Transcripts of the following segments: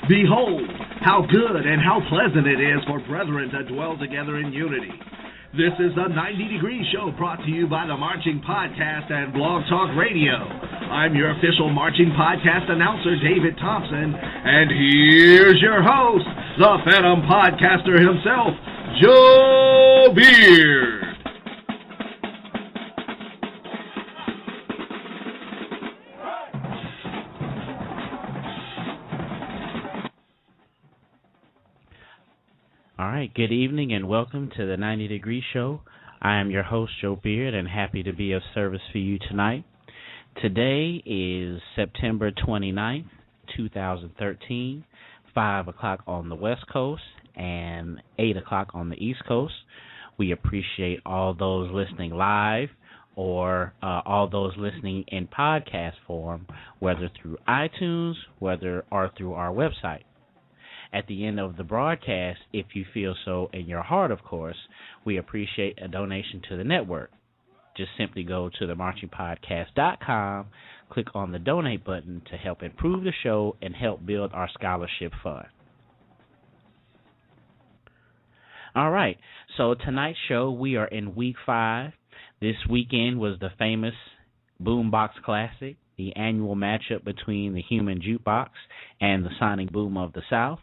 Behold, how good and how pleasant it is for brethren to dwell together in unity. This is the 90 Degree Show brought to you by the Marching Podcast and Blog Talk Radio. I'm your official Marching Podcast announcer, David Thompson, and here's your host, the Phantom Podcaster himself, Joe Beard. All right, good evening and welcome to the 90 Degree Show. I am your host, Joe Beard, and happy to be of service for you tonight. Today is September 29th, 2013, 5 o'clock on the West Coast and 8 o'clock on the East Coast. We appreciate all those listening live or all those listening in podcast form, whether through iTunes, or through our website. At the end of the broadcast, if you feel so in your heart, of course, we appreciate a donation to the network. Just simply go to themarchingpodcast.com, click on the donate button to help improve the show and help build our scholarship fund. All right, so tonight's show, we are in week 5. This weekend was the famous BoomBox Classic, the annual matchup between the Human Jukebox and the Sonic Boom of the South,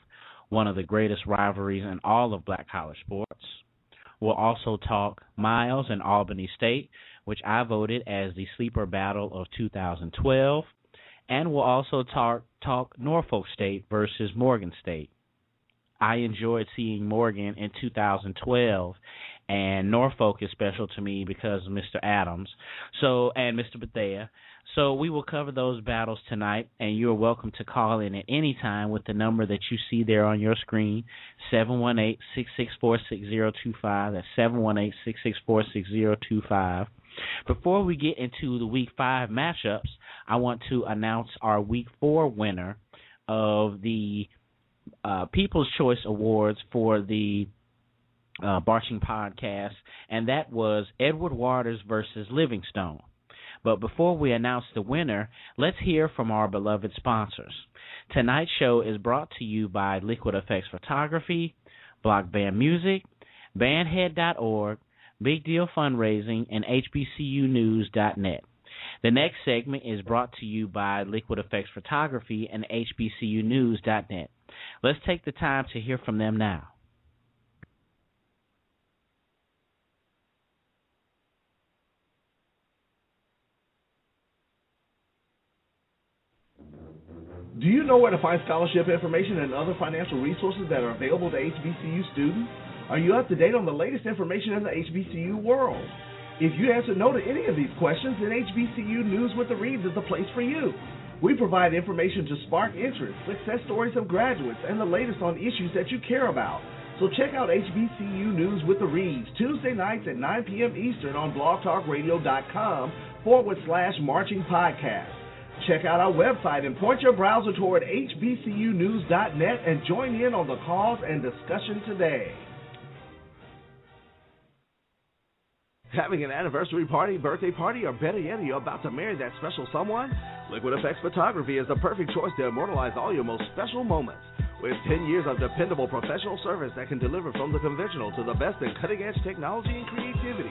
one of the greatest rivalries in all of black college sports. We'll also talk Miles and Albany State, which I voted as the sleeper battle of 2012, and we'll also talk Norfolk State versus Morgan State. I enjoyed seeing Morgan in 2012, and Norfolk is special to me because of Mr. Adams and Mr. Bethea. So we will cover those battles tonight, and you're welcome to call in at any time with the number that you see there on your screen, 718-664-6025. That's 718-664-6025. Before we get into the Week 5 matchups, I want to announce our Week 4 winner of the People's Choice Awards for the Marching Podcast, and that was Edward Waters versus Livingstone. But before we announce the winner, let's hear from our beloved sponsors. Tonight's show is brought to you by Liquid Effects Photography, Block Band Music, Bandhead.org, Big Deal Fundraising, and HBCUnews.net. The next segment is brought to you by Liquid Effects Photography and HBCUnews.net. Let's take the time to hear from them now. Do you know where to find scholarship information and other financial resources that are available to HBCU students? Are you up to date on the latest information in the HBCU world? If you answer no to any of these questions, then HBCU News with the Reeves is the place for you. We provide information to spark interest, success stories of graduates, and the latest on issues that you care about. So check out HBCU News with the Reeves Tuesday nights at 9 p.m. Eastern on blogtalkradio.com/marching podcast. Check out our website and point your browser toward hbcunews.net and join in on the calls and discussion today. Having an anniversary party, birthday party, or better yet, you're about to marry that special someone? Liquid Effects Photography is the perfect choice to immortalize all your most special moments. With 10 years of dependable professional service that can deliver from the conventional to the best in cutting-edge technology and creativity.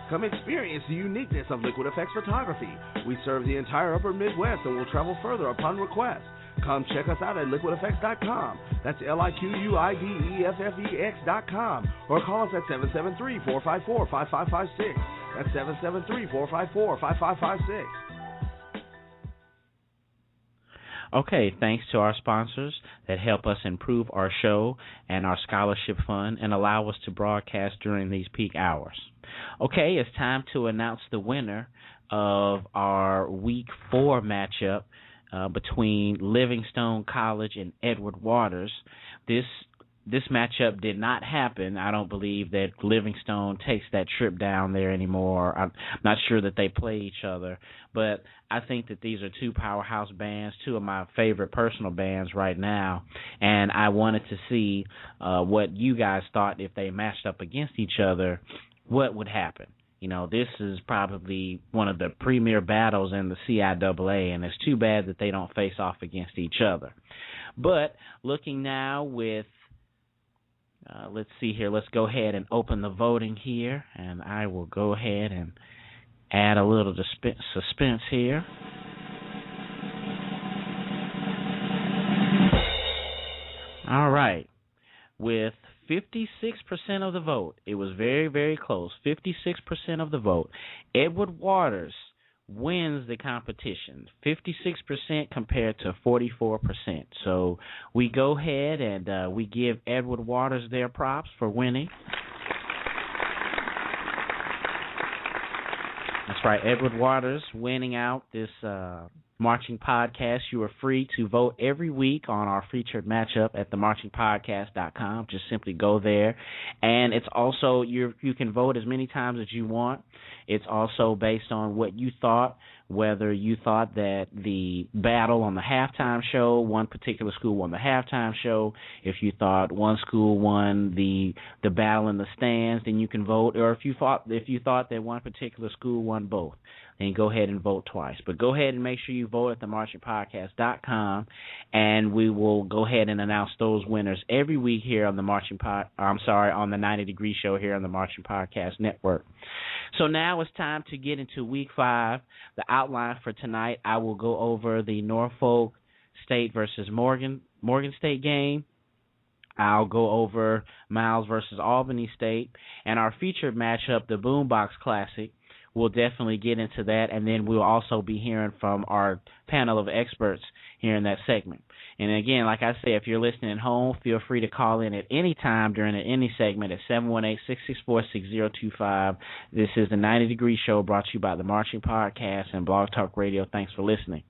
Come experience the uniqueness of Liquid Effects Photography. We serve the entire upper Midwest and will travel further upon request. Come check us out at liquideffects.com. That's LIQUIDEFFEX.com. Or call us at 773-454-5556. That's 773-454-5556. Okay, thanks to our sponsors that help us improve our show and our scholarship fund and allow us to broadcast during these peak hours. Okay, it's time to announce the winner of our Week 4 matchup between Livingstone College and Edward Waters. This matchup did not happen. I don't believe that Livingstone takes that trip down there anymore. I'm not sure that they play each other, but I think that these are two powerhouse bands, two of my favorite personal bands right now, and I wanted to see what you guys thought if they matched up against each other, what would happen. This is probably one of the premier battles in the CIAA, and it's too bad that they don't face off against each other. But looking now with, let's see here, let's go ahead and open the voting here, and I will go ahead and add a little suspense here. All right. With 56% of the vote, it was very, very close. 56% of the vote. Edward Waters wins the competition. 56% compared to 44%. So we go ahead and we give Edward Waters their props for winning. That's right, Edward Waters winning out this Marching Podcast. You are free to vote every week on our featured matchup at themarchingpodcast.com. Just simply go there. And it's also, you can vote as many times as you want. It's also based on what you thought, whether you thought that the battle on the halftime show, one particular school won the halftime show. If you thought one school won the battle in the stands, then you can vote. Or if you thought that one particular school won both, then go ahead and vote twice. But go ahead and make sure you vote at themarchingpodcast.com, and we will go ahead and announce those winners every week here on the on the 90 Degree Show here on the Marching Podcast Network. So now it's time to get into Week 5. The outline for tonight, I will go over the Norfolk State versus Morgan State game. I'll go over Miles versus Albany State, and our featured matchup, the BoomBox Classic. We'll definitely get into that, and then we'll also be hearing from our panel of experts here in that segment. And again, like I said, if you're listening at home, feel free to call in at any time during any segment at 718-664-6025. This is the 90 Degree Show brought to you by the Marching Podcast and Blog Talk Radio. Thanks for listening.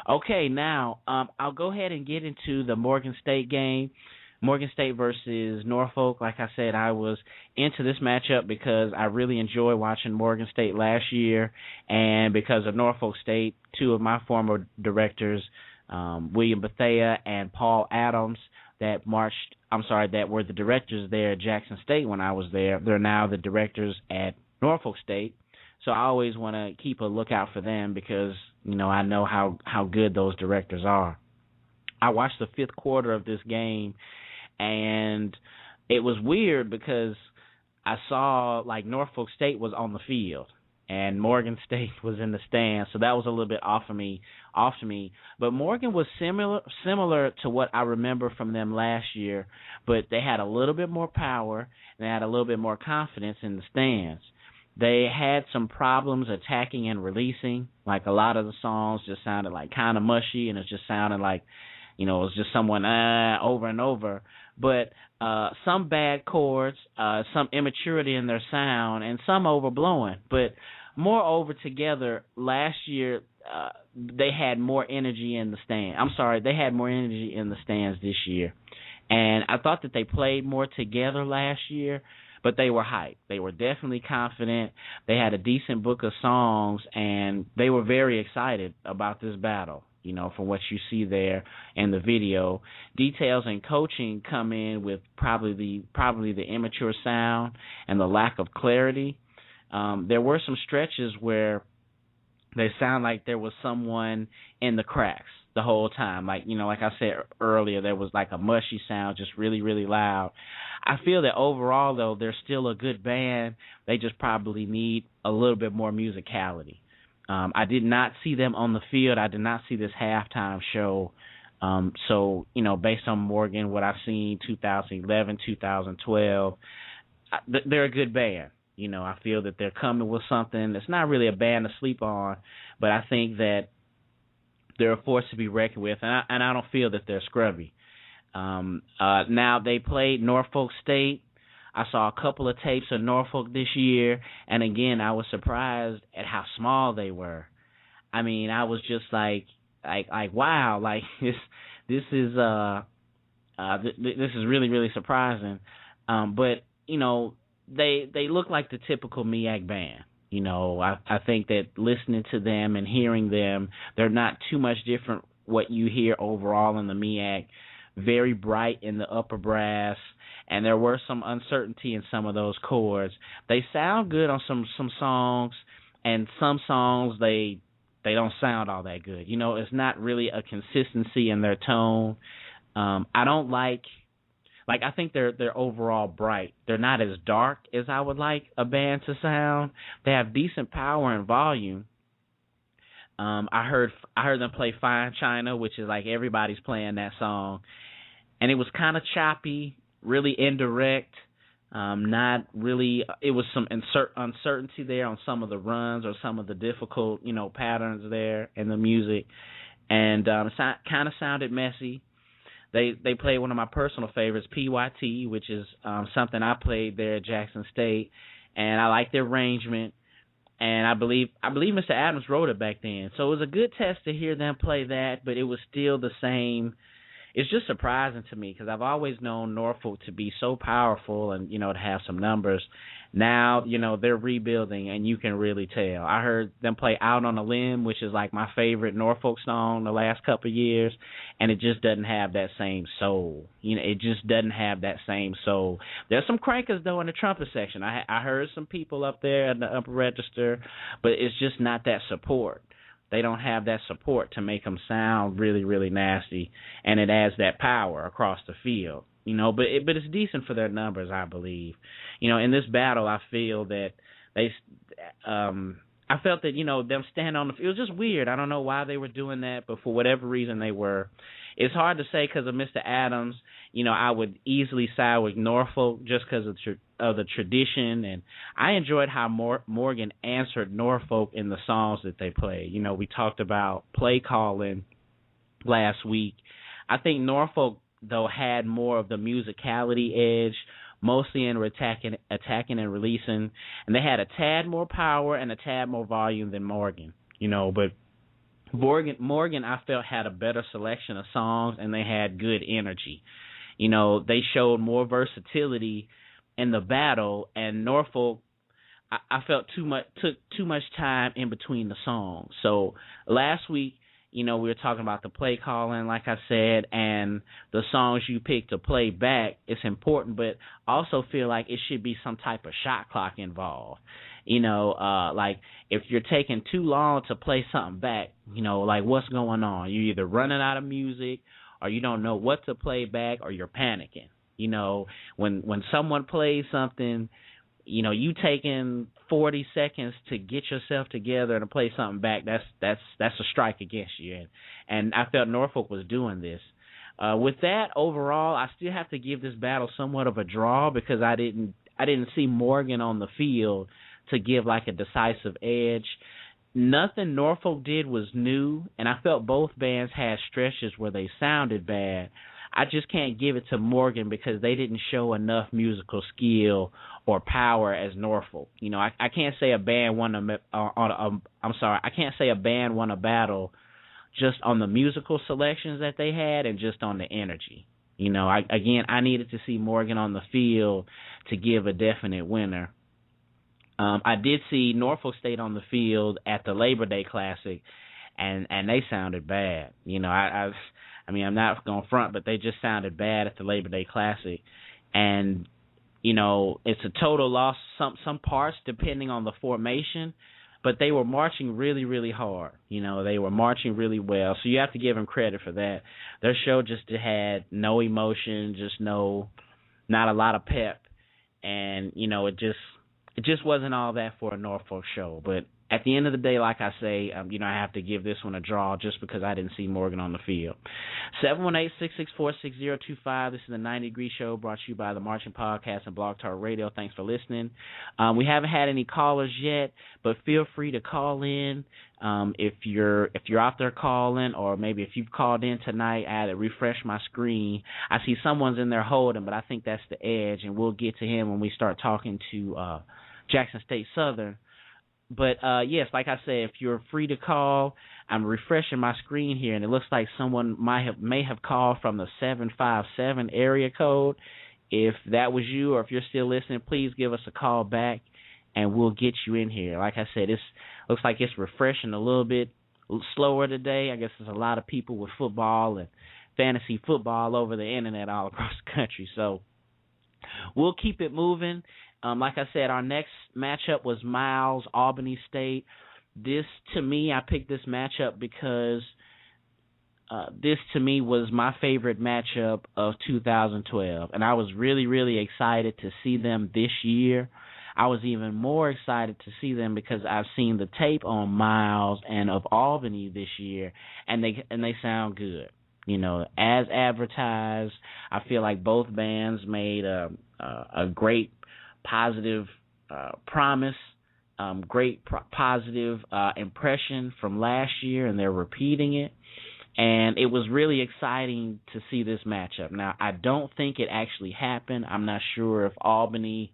Okay, now I'll go ahead and get into the Morgan State game. Morgan State versus Norfolk. Like I said, I was into this matchup because I really enjoyed watching Morgan State last year, and because of Norfolk State, two of my former directors, William Bethea and Paul Adams, that were the directors there at Jackson State when I was there. They're now the directors at Norfolk State. So I always want to keep a lookout for them because, I know how good those directors are. I watched the fifth quarter of this game, and it was weird because I saw Norfolk State was on the field and Morgan State was in the stands, so that was a little bit off to me. But Morgan was similar to what I remember from them last year, but they had a little bit more power and they had a little bit more confidence in the stands. They had some problems attacking and releasing. A lot of the songs just sounded kind of mushy, and it just sounded like it was just someone over and over. But some bad chords, some immaturity in their sound, and some overblowing. But moreover, together, last year they had more energy in the stand. They had more energy in the stands this year. And I thought that they played more together last year, but they were hyped. They were definitely confident. They had a decent book of songs, and they were very excited about this battle. From what you see there in the video. Details and coaching come in with probably the immature sound and the lack of clarity. There were some stretches where they sound like there was someone in the cracks the whole time. Like I said earlier, there was a mushy sound, just really, really loud. I feel that overall, though, they're still a good band. They just probably need a little bit more musicality. I did not see them on the field. I did not see this halftime show. So, based on Morgan, what I've seen 2011, 2012, they're a good band. I feel that they're coming with something. It's not really a band to sleep on, but I think that they're a force to be reckoned with, and I don't feel that they're scrubby. Now, they played Norfolk State. I saw a couple of tapes of Norfolk this year, and again, I was surprised at how small they were. I mean, I was just like wow, this is really, really surprising. But they look like the typical MEAC band. I think that listening to them and hearing them, they're not too much different what you hear overall in the MEAC. Very bright in the upper brass, and there were some uncertainty in some of those chords. They sound good on some songs, and some songs they don't sound all that good. It's not really a consistency in their tone. I don't like I think they're overall bright. They're not as dark as I would like a band to sound. They have decent power and volume. I heard them play Fine China, which is like everybody's playing that song, and it was kind of choppy, really indirect. Not really. It was some uncertainty there on some of the runs or some of the difficult, patterns there in the music, and it kind of sounded messy. They played one of my personal favorites, PYT, which is something I played there at Jackson State, and I liked the arrangement. And I believe Mr. Adams wrote it back then, so it was a good test to hear them play that. But it was still the same. It's just surprising to me because I've always known Norfolk to be so powerful and to have some numbers. Now they're rebuilding, and you can really tell. I heard them play Out on a Limb, which is like my favorite Norfolk song the last couple of years, and it just doesn't have that same soul. It just doesn't have that same soul. There's some crankers though in the trumpet section. I heard some people up there in the upper register, but it's just not that support. They don't have that support to make them sound really, really nasty, and it adds that power across the field. But it's decent for their numbers, I believe. In this battle, I feel that I felt that them stand on the field. It was just weird. I don't know why they were doing that, but for whatever reason they were. It's hard to say because of Mr. Adams. I would easily side with Norfolk just because of the tradition, and I enjoyed how Morgan answered Norfolk in the songs that they played. We talked about play calling last week. I think Norfolk, though, had more of the musicality edge, mostly in attacking and releasing, and they had a tad more power and a tad more volume than Morgan. But Morgan, I felt, had a better selection of songs, and they had good energy. They showed more versatility in the battle, and Norfolk, I felt took too much time in between the songs. So last week, we were talking about the play calling, like I said, and the songs you pick to play back. It's important, but also feel like it should be some type of shot clock involved. Like if you're taking too long to play something back, like what's going on? You're either running out of music, or you don't know what to play back, or you're panicking. When someone plays something, you taking 40 seconds to get yourself together and to play something back, that's a strike against you. And I felt Norfolk was doing this. With that, overall, I still have to give this battle somewhat of a draw because I didn't see Morgan on the field to give like a decisive edge. Nothing Norfolk did was new, and I felt both bands had stretches where they sounded bad. I just can't give it to Morgan because they didn't show enough musical skill or power as Norfolk. I can't say a band won I can't say a band won a battle just on the musical selections that they had and just on the energy. I needed to see Morgan on the field to give a definite winner. I did see Norfolk State on the field at the Labor Day Classic, and they sounded bad. I'm not going to front, but they just sounded bad at the Labor Day Classic. And, it's a total loss, some parts depending on the formation, but they were marching really, really hard. They were marching really well, so you have to give them credit for that. Their show just had no emotion, not a lot of pep, and, it just wasn't all that for a Norfolk show. But at the end of the day, like I say, I have to give this one a draw just because I didn't see Morgan on the field. 718-664-6025. This is the 90 Degree Show brought to you by the Marching Podcast and Blog Talk Radio. Thanks for listening. We haven't had any callers yet, but feel free to call in. If you're out there calling, or maybe if you've called in tonight, I had to refresh my screen. I see someone's in there holding, but I think that's the edge, and we'll get to him when we start talking to Jackson State Southern. But, yes, like I said, if you're free to call, I'm refreshing my screen here, and it looks like someone may have called from the 757 area code. If that was you, or if you're still listening, please give us a call back, and we'll get you in here. Like I said, it looks like it's refreshing a little bit slower today. I guess there's a lot of people with football and fantasy football over the internet all across the country. So We'll keep it moving. Like I said, our next matchup was Miles, Albany State. This, to me, I picked this matchup because this, to me, was my favorite matchup of 2012. And I was really, really excited to see them this year. I was even more excited to see them because I've seen the tape on Miles and of Albany this year, and they sound good. You know, as advertised, I feel like both bands made a great positive promise, great positive impression from last year, and they're repeating it. And it was really exciting to see this matchup. Now, I don't think it actually happened. I'm not sure if Albany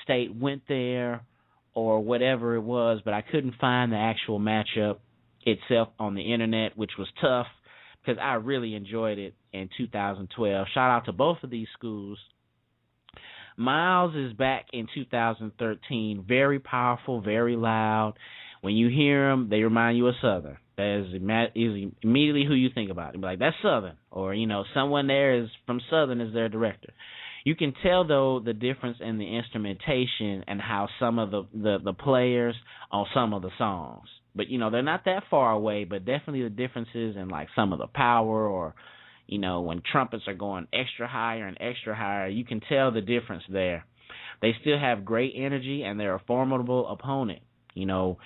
State went there or whatever it was, but I couldn't find the actual matchup itself on the internet, which was tough because I really enjoyed it in 2012. Shout out to both of these schools. Miles is back in 2013, very powerful, very loud. When you hear them, they remind you of Southern. That is immediately who you think about. You're like, that's Southern. Or, you know, someone there is from Southern as their director. You can tell, though, the difference in the instrumentation and how some of the players on some of the songs. But, you know, they're not that far away, but definitely the differences in, like, some of the power or, you know, when trumpets are going extra higher, you can tell the difference there. They still have great energy, and they're a formidable opponent. You know,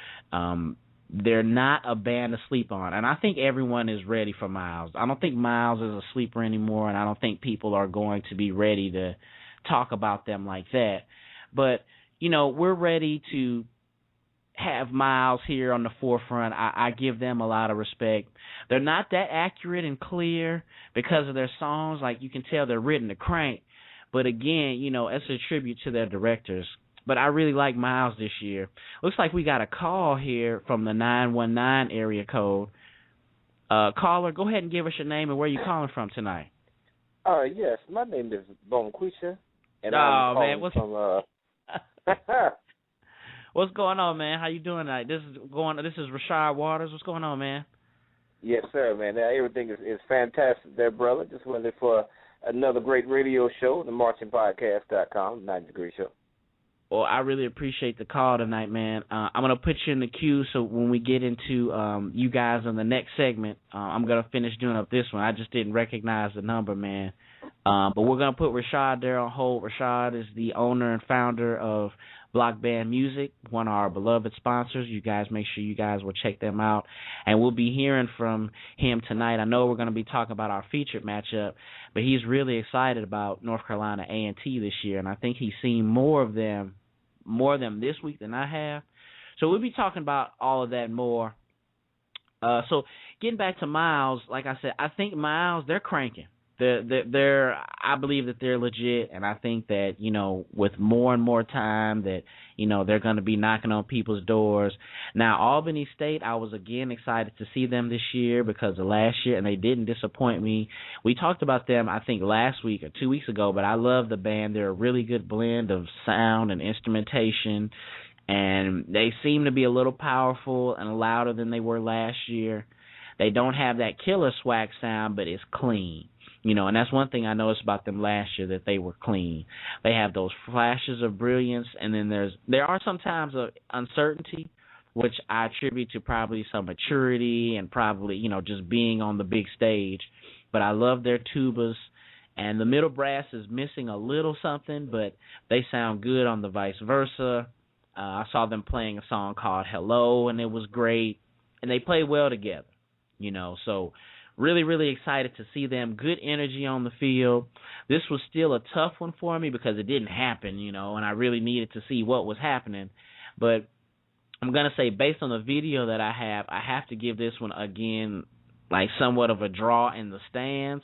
they're not a band to sleep on. And I think everyone is ready for Miles. I don't think Miles is a sleeper anymore, and I don't think people are going to be ready to talk about them like that. But, you know, we're ready to have Miles here on the forefront. I give them a lot of respect. They're not that accurate and clear because of their songs. Like, you can tell they're written to crank. But, again, you know, it's a tribute to their directors. But I really like Miles this year. Looks like we got a call here from the 919 area code. Caller, go ahead and give us your name and where you're calling from tonight. Yes, my name is Bonquisha, and I'm calling man, from what's going on, man? How you doing tonight? This is Rashad Waters. What's going on, man? Yes, sir, man. Everything is fantastic there, brother. Just waiting for another great radio show, the MarchingPodcast.com, 90 Degree Show. Well, I really appreciate the call tonight, man. I'm going to put you in the queue so when we get into you guys in the next segment, I'm going to finish doing up this one. I just didn't recognize the number, man. But we're going to put Rashad there on hold. Rashad is the owner and founder of Block Band Music, one of our beloved sponsors. You guys make sure you guys will check them out. And we'll be hearing from him tonight. I know we're going to be talking about our featured matchup, but he's really excited about North Carolina A&T this year, and I think he's seen more of them this week than I have. So we'll be talking about all of that more. So getting back to Miles, like I said, I think Miles, they're cranking. I believe that they're legit, and I think that, you know, with more and more time that, you know, they're going to be knocking on people's doors. Now, Albany State, I was again excited to see them this year because of last year, and they didn't disappoint me. We talked about them, I think, last week or 2 weeks ago, but I love the band. They're a really good blend of sound and instrumentation, and they seem to be a little powerful and louder than they were last year. They don't have that killer swag sound, but it's clean. You know, and that's one thing I noticed about them last year, that they were clean. They have those flashes of brilliance, and then there are some times of uncertainty, which I attribute to probably some maturity and probably, you know, just being on the big stage. But I love their tubas, and the middle brass is missing a little something, but they sound good on the vice versa. I saw them playing a song called Hello, and it was great, and they play well together, you know, so really, really excited to see them. Good energy on the field. This was still a tough one for me because it didn't happen, you know, and I really needed to see what was happening. But I'm going to say, based on the video that I have to give this one, again, like somewhat of a draw in the stands,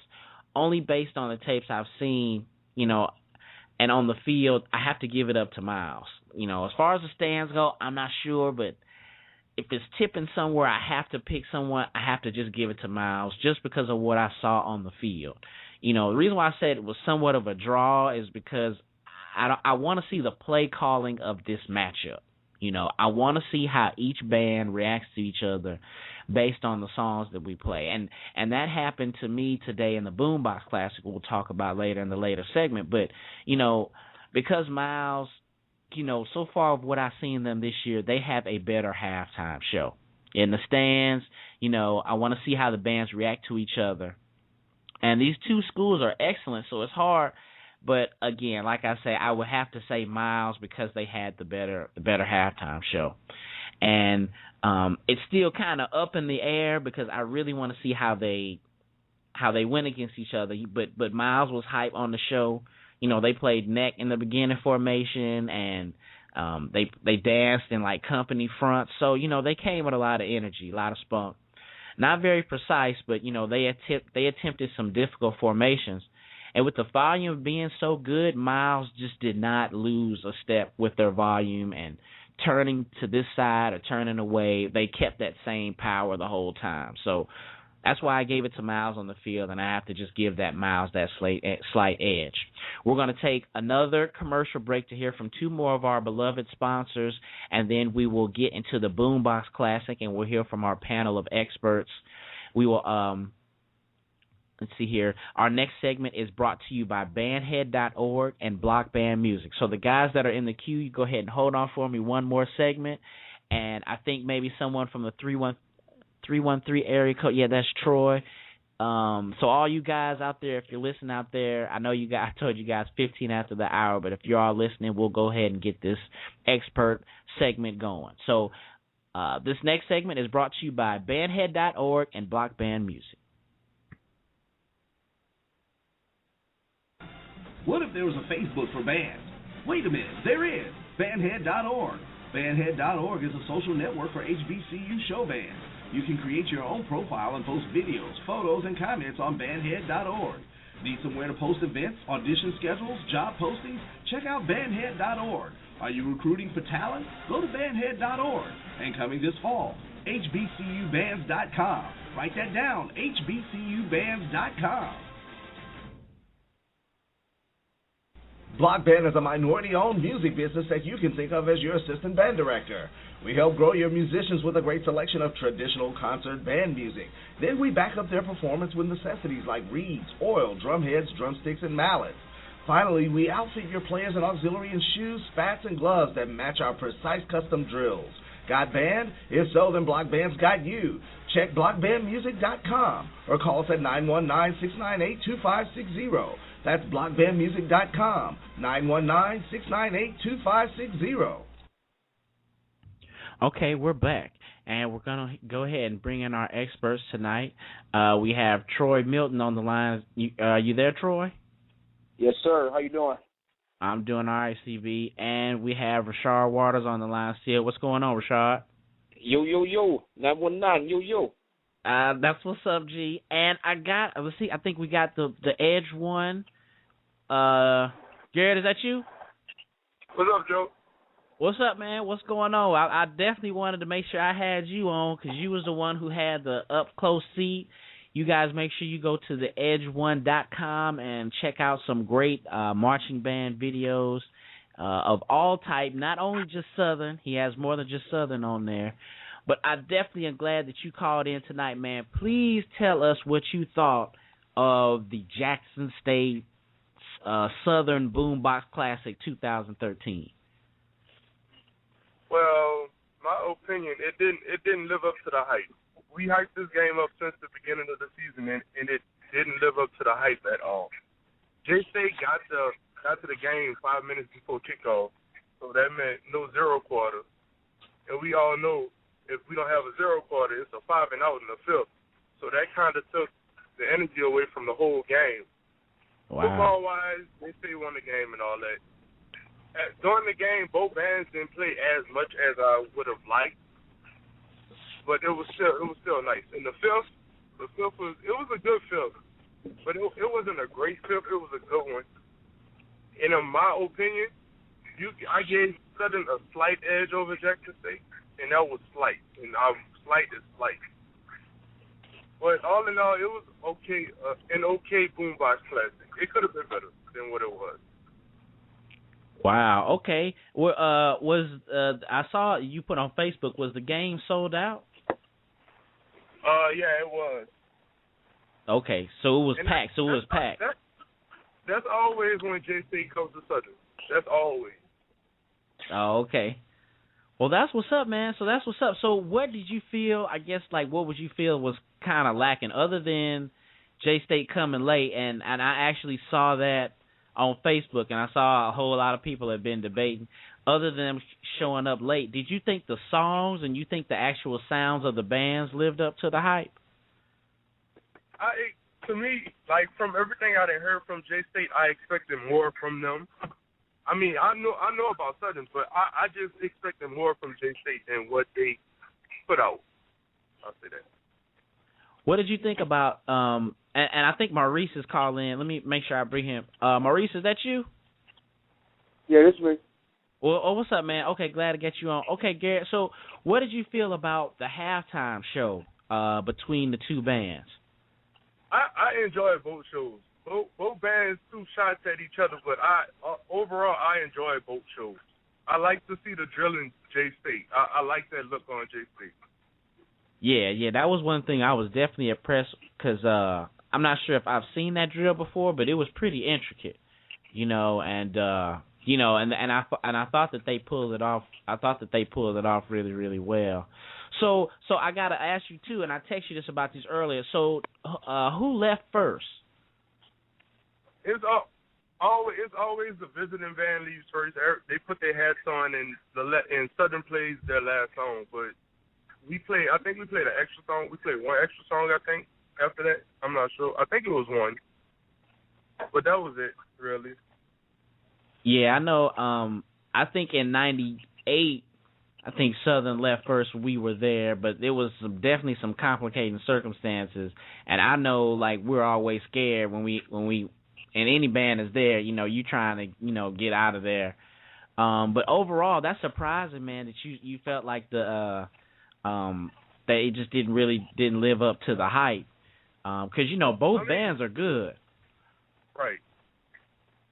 only based on the tapes I've seen, you know, and on the field, I have to give it up to Miles. You know, as far as the stands go, I'm not sure, but if it's tipping somewhere, I have to pick someone. I have to just give it to Miles just because of what I saw on the field. You know, the reason why I said it was somewhat of a draw is because I want to see the play calling of this matchup. You know, I want to see how each band reacts to each other based on the songs that we play. And that happened to me today in the BoomBox Classic, we'll talk about later in the later segment. But, you know, because Miles, you know, so far of what I've seen them this year, they have a better halftime show. In the stands, you know, I want to see how the bands react to each other. And these two schools are excellent, so it's hard. But again, like I say, I would have to say Miles because they had the better halftime show. And it's still kind of up in the air because I really want to see how they went against each other. But Miles was hype on the show. You know, they played neck in the beginning formation, and they danced in like company front. So, you know, they came with a lot of energy, a lot of spunk. Not very precise, but, you know, they attempted some difficult formations. And with the volume being so good, Miles just did not lose a step with their volume and turning to this side or turning away. They kept that same power the whole time. So that's why I gave it to Miles on the field, and I have to just give that Miles that slight edge. We're going to take another commercial break to hear from two more of our beloved sponsors, and then we will get into the BoomBox Classic, and we'll hear from our panel of experts. We will let's see here. Our next segment is brought to you by bandhead.org and Block Band Music. So the guys that are in the queue, you go ahead and hold on for me one more segment. And I think maybe someone from the 313 area code. Yeah, that's Troy. So all you guys out there, if you're listening out there, I know you guys, I told you guys 15 after the hour, but if you're all listening, we'll go ahead and get this expert segment going. So this next segment is brought to you by bandhead.org and Block Band Music. What if there was a Facebook for bands? Wait a minute, there is, bandhead.org. Bandhead.org is a social network for HBCU show bands. You can create your own profile and post videos, photos, and comments on bandhead.org. Need somewhere to post events, audition schedules, job postings? Check out bandhead.org. Are you recruiting for talent? Go to bandhead.org. And coming this fall, hbcubands.com. Write that down, hbcubands.com. Block Band is a minority-owned music business that you can think of as your assistant band director. We help grow your musicians with a great selection of traditional concert band music. Then we back up their performance with necessities like reeds, oil, drum heads, drumsticks, and mallets. Finally, we outfit your players in auxiliary and shoes, spats, and gloves that match our precise custom drills. Got band? If so, then Block Band's got you. Check blockbandmusic.com or call us at 919-698-2560. That's blockbandmusic.com, 919-698-2560. Okay, we're back, and we're going to go ahead and bring in our experts tonight. We have Troy Milton on the line. You there, Troy? Yes, sir. How you doing? I'm doing all right, CB. And we have Rashard Waters on the line still. What's going on, Rashard? Yo, 919, yo. That's what's up, G. And let's see, I think we got the edge one. Garrett, is that you? What's up, Joe? What's up, man? What's going on? I definitely wanted to make sure I had you on because you was the one who had the up-close seat. You guys make sure you go to theedge1.com and check out some great marching band videos of all type, not only just Southern. He has more than just Southern on there. But I definitely am glad that you called in tonight, man. Please tell us what you thought of the Jackson State Southern BoomBox Classic 2013. Well, my opinion, it didn't live up to the hype. We hyped this game up since the beginning of the season, and it didn't live up to the hype at all. J-State got to the game 5 minutes before kickoff, so that meant no zero quarter. And we all know if we don't have a zero quarter, it's a 5 and out in the fifth. So that kind of took the energy away from the whole game. Wow. Football-wise, J-State won the game and all that. During the game, both bands didn't play as much as I would have liked, but it was still nice. In the fifth was a good fifth, but it wasn't a great fifth. It was a good one. And in my opinion, I gave Southern a slight edge over Jackson State, and that was slight. And slight is slight. But all in all, it was okay. An okay BoomBox Classic. It could have been better than what it was. Wow. Okay. Well, I saw you put on Facebook? Was the game sold out? Yeah, it was. Okay, so it was packed. That's always when J-State comes to Southern. That's always. Oh, okay. Well, that's what's up, man. So that's what's up. So what did you feel, I guess, like, what would you feel was kind of lacking other than J-State coming late? And I actually saw that on Facebook, and I saw a whole lot of people have been debating. Other than them showing up late, did you think the songs and you think the actual sounds of the bands lived up to the hype? To me, like, from everything I had heard from J-State, I expected more from them. I mean, I know about Southern, but I just expected more from J-State than what they put out. I'll say that. What did you think about, and I think Maurice is calling in. Let me make sure I bring him. Maurice, is that you? Yeah, this me. Well, what's up, man? Okay, glad to get you on. Okay, Garrett, so what did you feel about the halftime show between the two bands? I enjoyed both shows. Both bands threw shots at each other, but overall I enjoyed both shows. I like to see the drill in J-State. I like that look on J-State. Yeah, that was one thing I was definitely impressed because I'm not sure if I've seen that drill before, but it was pretty intricate, and I thought that they pulled it off. I thought that they pulled it off really, really well. So I gotta ask you too, and I texted you this about this earlier. So who left first? It's always the visiting band leaves first. They put their hats on, and Southern plays their last song. But I think we played an extra song. We played one extra song, I think. After that, I'm not sure. I think it was one, but that was it, really. Yeah, I know. I think in '98, I think Southern left first. We were there, but there was definitely some complicating circumstances. And I know, like, we're always scared when we and any band is there, you trying to, get out of there. But overall, that's surprising, man, that you felt like that it just didn't live up to the hype. Because, both bands are good. Right.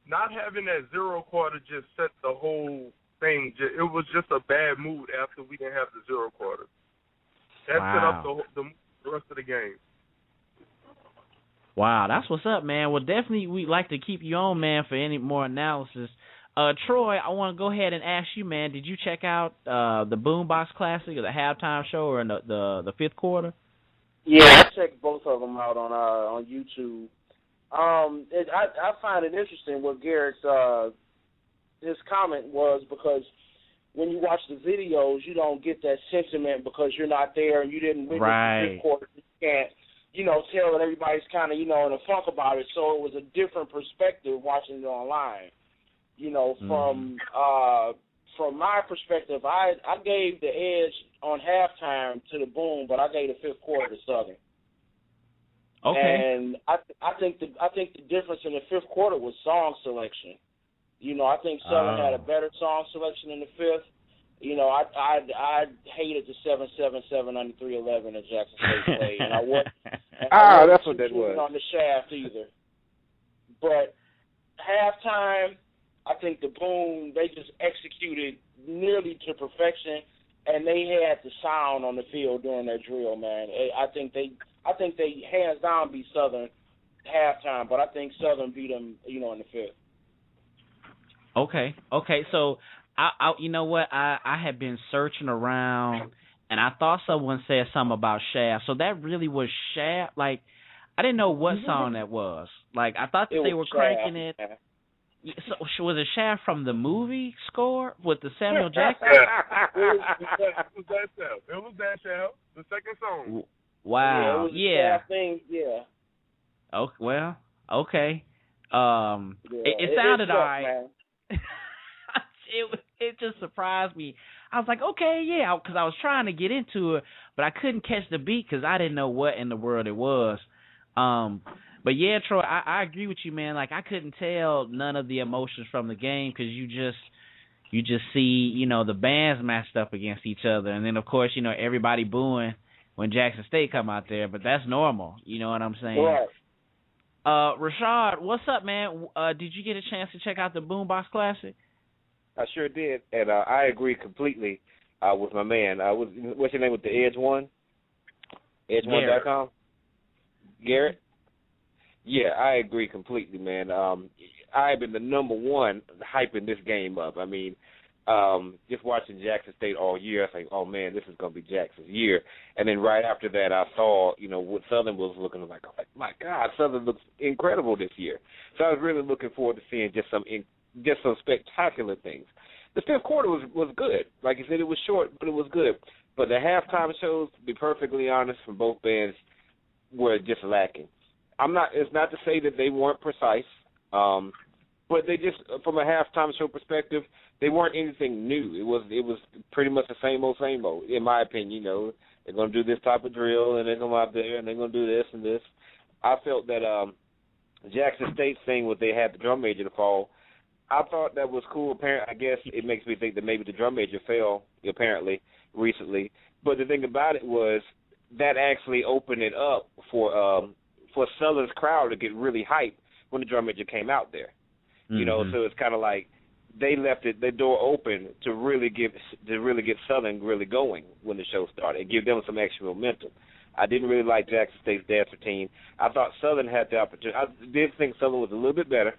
Not having that zero quarter just set the whole thing. It was just a bad mood after we didn't have the zero quarter. That set up the rest of the game. Wow, that's what's up, man. Well, definitely we'd like to keep you on, man, for any more analysis. Troy, I want to go ahead and ask you, man, did you check out the BoomBox Classic or the halftime show or the fifth quarter? Yeah, I checked both of them out on YouTube. I find it interesting what Garrett's his comment was, because when you watch the videos, you don't get that sentiment because you're not there and you didn't witness the fifth quarter. You can't, tell that everybody's kind of, in a funk about it. So it was a different perspective watching it online. From my perspective, I gave the edge on halftime to the Boom, but I gave the fifth quarter to Southern. Okay. And I think the difference in the fifth quarter was song selection. I think Southern had a better song selection in the fifth. I hated the 777 under 311 at Jackson State played, and I wasn't that's what that was. On the shaft either. But halftime, I think the Boom, they just executed nearly to perfection, and they had the sound on the field during that drill, man. I think they hands down beat Southern halftime, but I think Southern beat them, in the fifth. Okay. So I you know what? I had been searching around, and I thought someone said something about Shaft. So that really was Shaft. Like, I didn't know what song that was. Like, I thought that they were cranking it. So was it Shaft from the movie score with the Samuel Jackson? It was that Shaft. The second song. Wow. Yeah. Thing. Yeah. Oh well. Okay. It sounded all right. It just surprised me. I was like, okay, yeah, because I was trying to get into it, but I couldn't catch the beat because I didn't know what in the world it was. But yeah, Troy, I agree with you, man. Like, I couldn't tell none of the emotions from the game because you just see, the bands matched up against each other, and then of course, everybody booing when Jackson State come out there, but that's normal. You know what I'm saying? Right. Rashad, what's up, man? Did you get a chance to check out the BoomBox Classic? I sure did, and I agree completely with my man. What's your name with the Edge One? Edge1.com? Garrett? Yeah, I agree completely, man. I've been the number one hyping this game up. I mean, just watching Jackson State all year, I think, oh, man, this is going to be Jackson's year. And then right after that, I saw, what Southern was looking like. I'm like, my God, Southern looks incredible this year. So I was really looking forward to seeing just some spectacular things. The fifth quarter was good. Like you said, it was short, but it was good. But the halftime shows, to be perfectly honest, from both bands were just lacking. It's not to say that they weren't precise, but they just, from a halftime show perspective, they weren't anything new. It was pretty much the same old, in my opinion. They're going to do this type of drill, and they're going to go out there, and they're going to do this and this. I felt that Jackson State's thing, what they had the drum major to fall, I thought that was cool. Apparently, I guess it makes me think that maybe the drum major fell, apparently, recently. But the thing about it was that actually opened it up for Southern's crowd to get really hyped when the drum major came out there. Mm-hmm. So it's kind of like they left the door open to really get Southern really going when the show started and give them some extra momentum. I didn't really like Jackson State's dancer team. I thought Southern had the opportunity. I did think Southern was a little bit better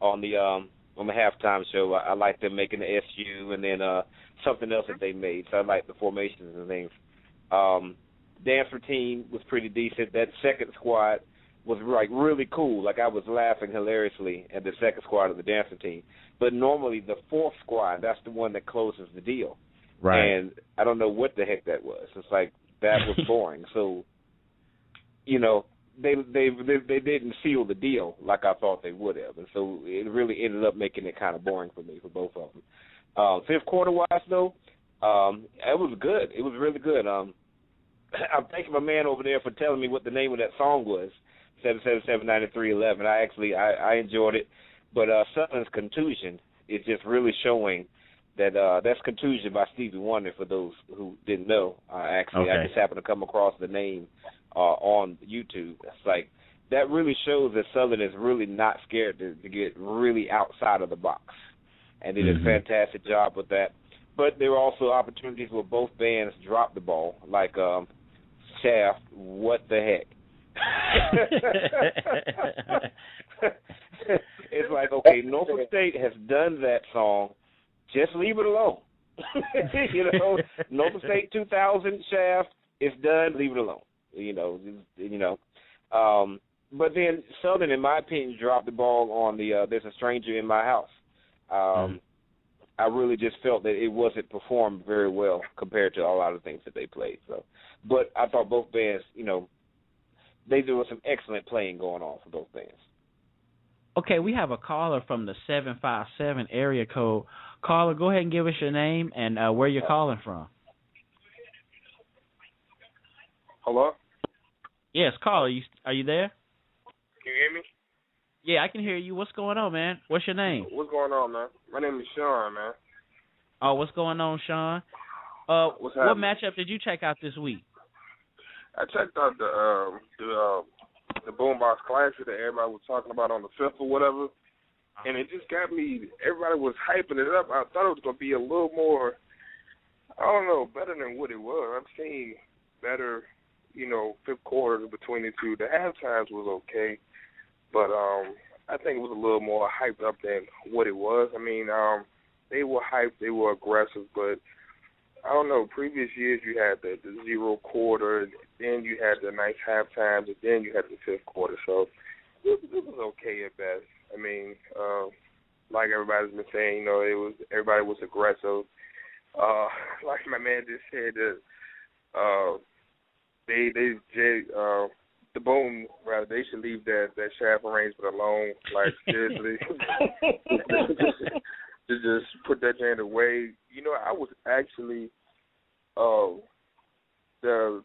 on the halftime show. I liked them making the SU and then something else that they made. So I liked the formations and things. Dancer team was pretty decent. That second squad was like really cool. Like I was laughing hilariously at the second squad of the dancer team. But normally the fourth squad, that's the one that closes the deal. Right. And I don't know what the heck that was. It's like that was boring. So, they didn't seal the deal like I thought they would have. And so it really ended up making it kind of boring for me for both of them. Fifth quarter wise though, it was good. It was really good. I'm thanking my man over there for telling me what the name of that song was. 777-9311. I enjoyed it, but Southern's Contusion is just really showing that that's Contusion by Stevie Wonder. For those who didn't know, I just happened to come across the name on YouTube. It's like that really shows that Southern is really not scared to get really outside of the box, and they did a fantastic job with that. But there were also opportunities where both bands dropped the ball, like Shaft. What the heck? It's like, okay, Norfolk State has done that song. Just leave it alone. Norfolk State 2000 Shaft is done. Leave it alone. But then Southern, in my opinion, dropped the ball on the There's a Stranger in My House. I really just felt that it wasn't performed very well compared to a lot of things that they played. So, but I thought both bands, there was some excellent playing going on for both bands. Okay, we have a caller from the 757 area code. Caller, go ahead and give us your name and where you're calling from. Hello? Yes, caller, are you there? Can you hear me? Yeah, I can hear you. What's going on, man? What's your name? What's going on, man? My name is Sean, man. Oh, what's going on, Sean? What matchup did you check out this week? I checked out the BoomBox Classic that everybody was talking about on the 5th or whatever, and it just got me. Everybody was hyping it up. I thought it was going to be a little more, I don't know, better than what it was. I've seen better, fifth quarters between the two. The halftimes was okay, but I think it was a little more hyped up than what it was. I mean, they were hyped, they were aggressive, but I don't know, previous years you had the zero quarter, then you had the nice halftimes, and then you had the fifth quarter. So it was okay at best. I mean, like everybody's been saying, everybody was aggressive. Like my man just said, the Boom, rather, they should leave that shaft arrangement alone. Like seriously, to just put that jam away. I was actually the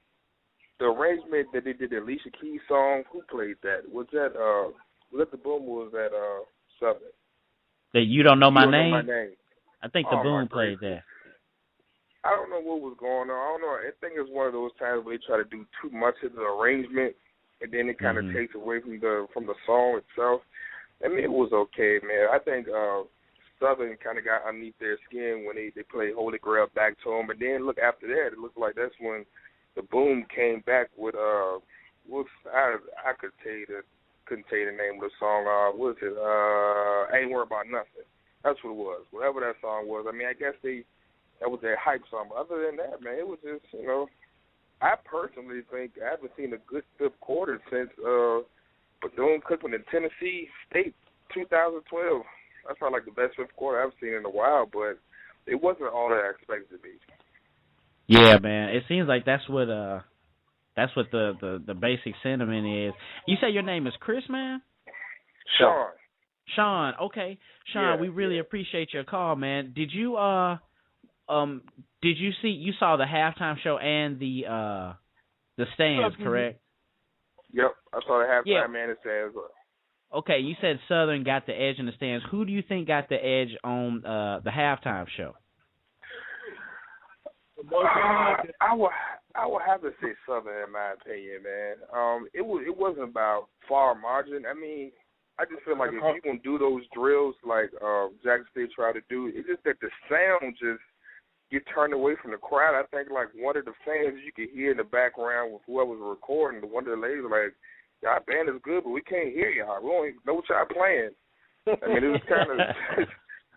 arrangement that they did the Alicia Keys song. Who played that? Was that the Boom? Or was that Southern? That You Don't Know My Name? Know my name. I think the Boom played that. I don't know what was going on. I don't know. I think it's one of those times where they try to do too much of the arrangement, and then it kind of takes away from the song itself. I mean, it was okay, man. I think Southern kind of got underneath their skin when they played Holy Grail back to them. But then look after that, it looked like that's when the Boom came back with I couldn't tell you the name of the song. What was it? Ain't Worried About Nothing. That's what it was. Whatever that song was. I mean, I guess that was their hype song. But other than that, man, it was just, you know, I personally think I haven't seen a good fifth quarter since Bethune-Cookman and Tennessee State 2012. That's probably like the best fifth quarter I've seen in a while, but it wasn't all that I expected to be. Yeah, man. It seems like that's what the basic sentiment is. You say your name is Chris, man? Sean, okay. Sean, we really appreciate your call, man. Did you you saw the halftime show and the stands, correct? Yep, I saw the halftime and the stands. Okay, you said Southern got the edge in the stands. Who do you think got the edge on the halftime show? I would have to say Southern in my opinion, man. It wasn't about far margin. I mean, I just feel like if you're gonna do those drills like Jackson State tried to do, it's just that the sound just get turned away from the crowd. I think like one of the fans you could hear in the background with whoever was recording, one of the ladies like, y'all band is good, but we can't hear y'all. We don't even know what y'all playing. I mean, it was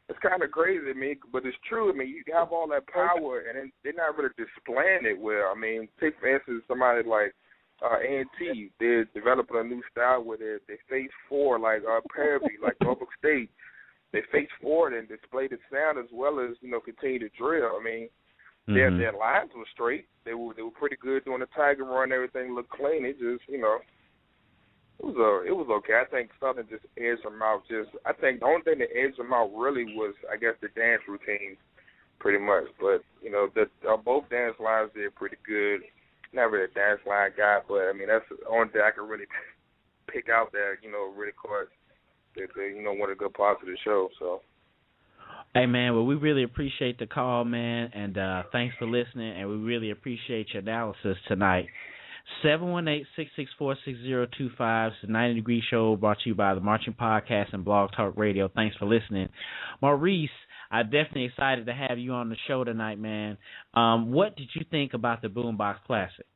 it's kind of crazy. I mean, but it's true. I mean, you have all that power, and then they're not really displaying it well. I mean, take for instance somebody like A&T. They're developing a new style where they face four, like Parody, like Norfolk State. They face forward and display the sound as well as, you know, continue to drill. I mean, their lines were straight. They were pretty good doing the Tiger run. Everything looked clean. It just, you know, it was okay. I think Southern just edged them out. I think the only thing that edged them out really was, I guess, the dance routines, pretty much. But you know, both dance lines did pretty good. Not really a dance line guy, but I mean that's the only thing I can really pick out that, you know, really caught you know, one of the good parts of the show. So. Hey, man, well, we really appreciate the call, man, and thanks for listening, and we really appreciate your analysis tonight. 718-664-6025. It's the 90 Degree Show brought to you by the Marching Podcast and Blog Talk Radio. Thanks for listening. Maurice, I'm definitely excited to have you on the show tonight, man. What did you think about the BoomBox Classic?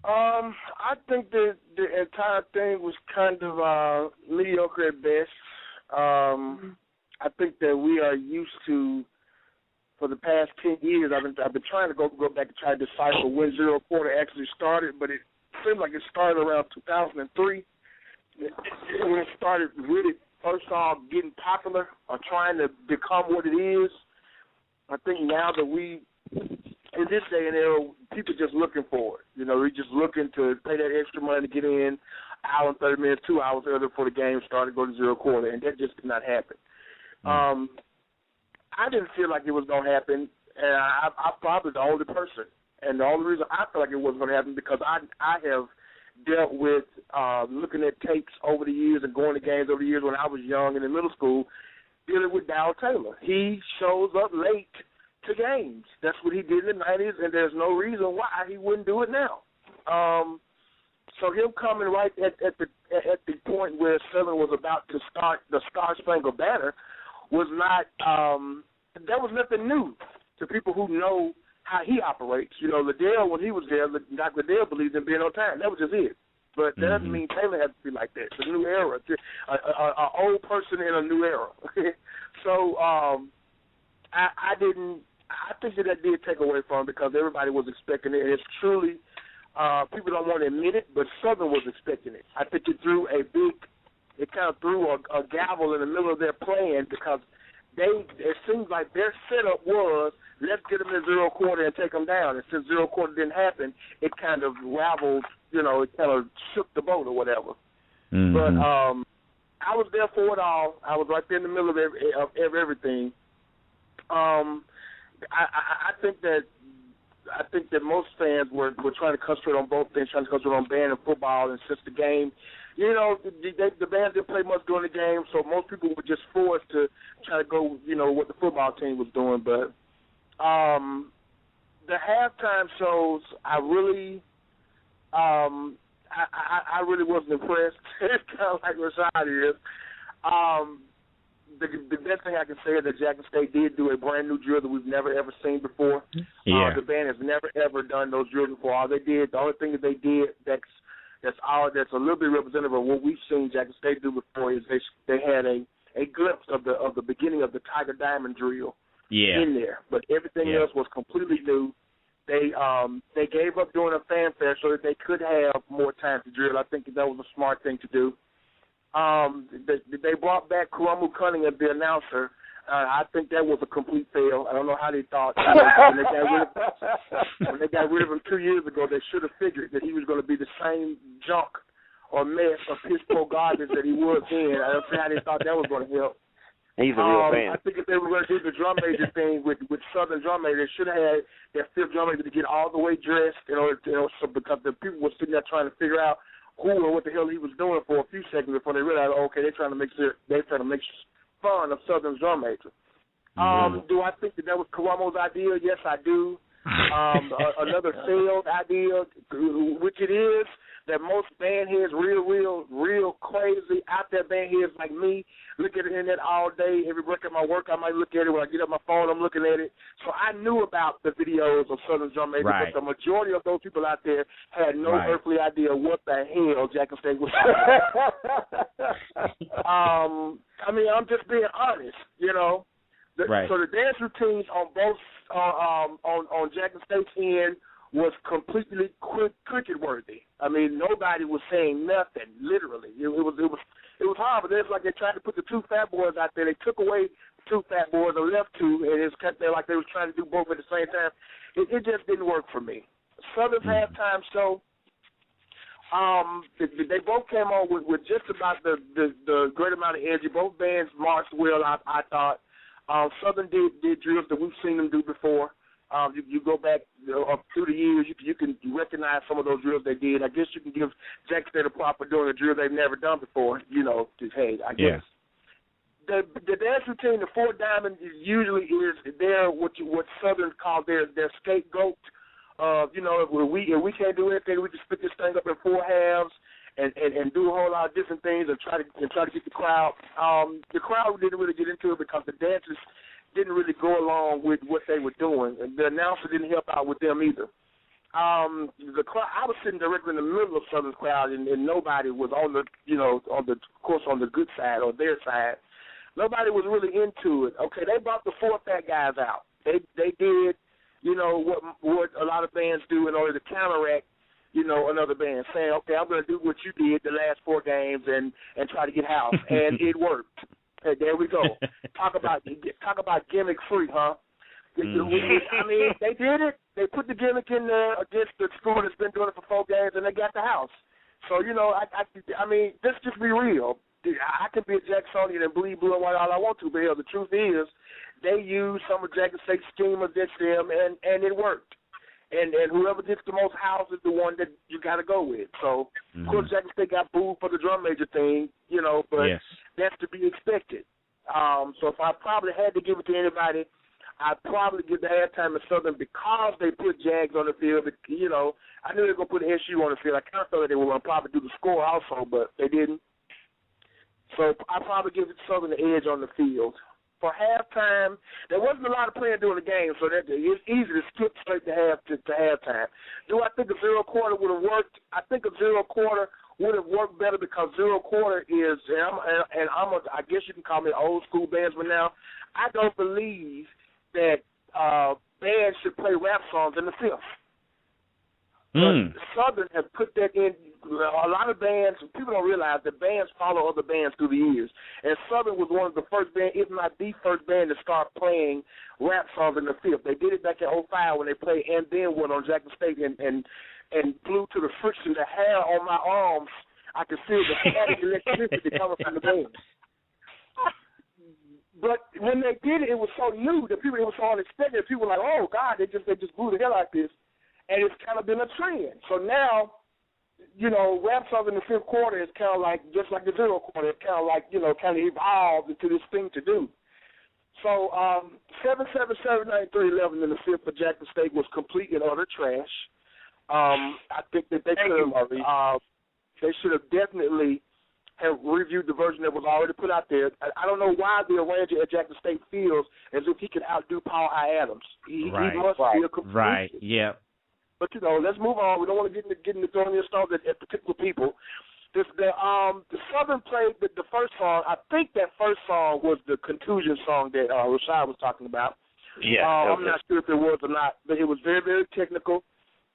I think the entire thing was kind of mediocre at best. I think that we are used to, for the past 10 years, I've been trying to go back and try to decipher when Zero Quarter actually started, but it seems like it started around 2003. When it started really first off getting popular or trying to become what it is. I think now that in this day and era, people just looking for it. You know, they're just looking to pay that extra money to get in, hour and 30 minutes, 2 hours earlier before the game started, go to Zero Quarter, and that just did not happen. I didn't feel like it was going to happen, and I'm probably the only person. And the only reason I feel like it wasn't going to happen because I have dealt with looking at tapes over the years and going to games over the years when I was young and in middle school, dealing with Dow Taylor. He shows up late to games. That's what he did in the 90s, and there's no reason why he wouldn't do it now. So him coming right at the point where Southern was about to start the Star Spangled Banner was not that was nothing new to people who know how he operates. You know, Liddell, when he was there, Dr. Liddell believed in being on time. That was just it. But that doesn't mean Taylor has to be like that. It's a new era, an old person in a new era. So I think that did take away from it because everybody was expecting it. And it's truly, people don't want to admit it, but Southern was expecting it. I think it kind of threw a gavel in the middle of their plan because it seems like their setup was, let's get them in Zero Quarter and take them down. And since Zero Quarter didn't happen, it kind of raveled, you know, it kind of shook the boat or whatever. Mm-hmm. But I was there for it all. I was right there in the middle of everything. I think that most fans were trying to concentrate on both things, trying to concentrate on band and football, and since the game, you know, the band didn't play much during the game, so most people were just forced to try to go, you know, what the football team was doing. But the halftime shows, I really wasn't impressed. It's kind of like Rashad is. The best thing I can say is that Jackson State did do a brand new drill that we've never ever seen before. Yeah. The band has never ever done those drills before. All they did, the only thing that they did that's a little bit representative of what we've seen Jackson State do before is they had a glimpse of the beginning of the Tiger Diamond drill in there, but everything else was completely new. They gave up doing a fanfare so that they could have more time to drill. I think that was a smart thing to do. They brought back Karamu Cunningham, the announcer. I think that was a complete fail. I don't know how they thought. When they got rid of him 2 years ago, they should have figured that he was going to be the same junk or mess of piss poor garbage that he was in. I don't see how they thought that was going to help. He's a real fan. I think if they were going to do the drum major thing with Southern drum major, they should have had their fifth drum major to get all the way dressed in order to, because the people were sitting there trying to figure out who or what the hell he was doing for a few seconds before they realized, okay, they're trying to make fun of Southern's drum major. Do I think that was Karamo's idea? Yes, I do. Another failed idea, which it is, that most band heads, real crazy out there band heads like me, look at the internet all day. Every break at my work, I might look at it. When I get up my phone, I'm looking at it. So I knew about the videos of Southern drum major, but the majority of those people out there had no earthly idea what the hell Jackson State was talking about. I mean, I'm just being honest, you know. So the dance routines on both on Jackson State's end was completely cricket worthy. I mean, nobody was saying nothing. Literally, it was horrible. It's like they tried to put the two fat boys out there. They took away the two fat boys and left two, and it's kind of like they was trying to do both at the same time. It just didn't work for me. Southern's halftime show. They both came on with just about the great amount of energy. Both bands marched well, I thought. Southern did drills that we've seen them do before. You go back up through the years, you can recognize some of those drills they did. I guess you can give Jackson State a prop for doing a drill they've never done before. You know, hey, I guess. The dance routine, the four diamond, usually is what Southern call their scapegoat. You know, if we can't do anything, we can split this thing up in four halves and do a whole lot of different things and try to get the crowd. The crowd didn't really get into it because the dancers didn't really go along with what they were doing, and the announcer didn't help out with them either. The crowd, I was sitting directly in the middle of Southern's crowd, and nobody was on the good side or their side. Nobody was really into it. Okay, they brought the four fat guys out. They did, you know, what a lot of bands do in order to counteract, you know, another band, saying, okay, I'm going to do what you did the last four games and try to get house, and it worked. Hey, there we go. Talk about gimmick free, huh? I mean, they did it. They put the gimmick in there against the school that's been doing it for 4 games, and they got the house. So, you know, I mean, let's just be real. I can be a Jacksonian and bleed blue and white all I want to, but hell, the truth is they used some of Jackson State's scheme against them, and it worked. And whoever gets the most house is the one that you got to go with. So, of course, Jackson State got booed for the drum major thing, you know, but that's to be expected. So if I probably had to give it to anybody, I'd probably give the halftime to Southern because they put Jags on the field. But, you know, I knew they were going to put SU on the field. I kind of thought they were going to probably do the score also, but they didn't. So I'd probably give it Southern the edge on the field. For halftime, there wasn't a lot of playing during the game, so that it's easy to skip straight to halftime. Do I think a zero quarter would have worked? I think a zero quarter would have worked better because zero quarter is, I guess you can call me an old school bandsman now. I don't believe that bands should play rap songs in the fifth. Southern has put that in. A lot of bands, people don't realize that bands follow other bands through the years. And Southern was one of the first band, if not the first band, to start playing rap songs in the fifth. They did it back in 2005 when they played And Then One on Jackson State and flew to the friction. The hair on my arms, I could feel the static electricity coming from the band. But when they did it, it was so new that it was so unexpected. People were like, oh, God, they just blew the hell out of this. And it's kind of been a trend. So now, you know, rap songs in the fifth quarter is kind of like, just like the zero quarter, it's kind of like, you know, kind of evolved into this thing to do. So 7-7-7-9-3-11 in the fifth for Jackson State was complete and utter trash. I think that they should have definitely have reviewed the version that was already put out there. I don't know why the arranger at Jackson State feels as if he can outdo Paul I. Adams. He must be a complete. Right, yeah. But, let's move on. We don't want to get into throwing your stones at particular people. The Southern played the first song. I think that first song was the Contusion song that Rashad was talking about. Yeah. I'm not sure if it was or not, but it was very, very technical.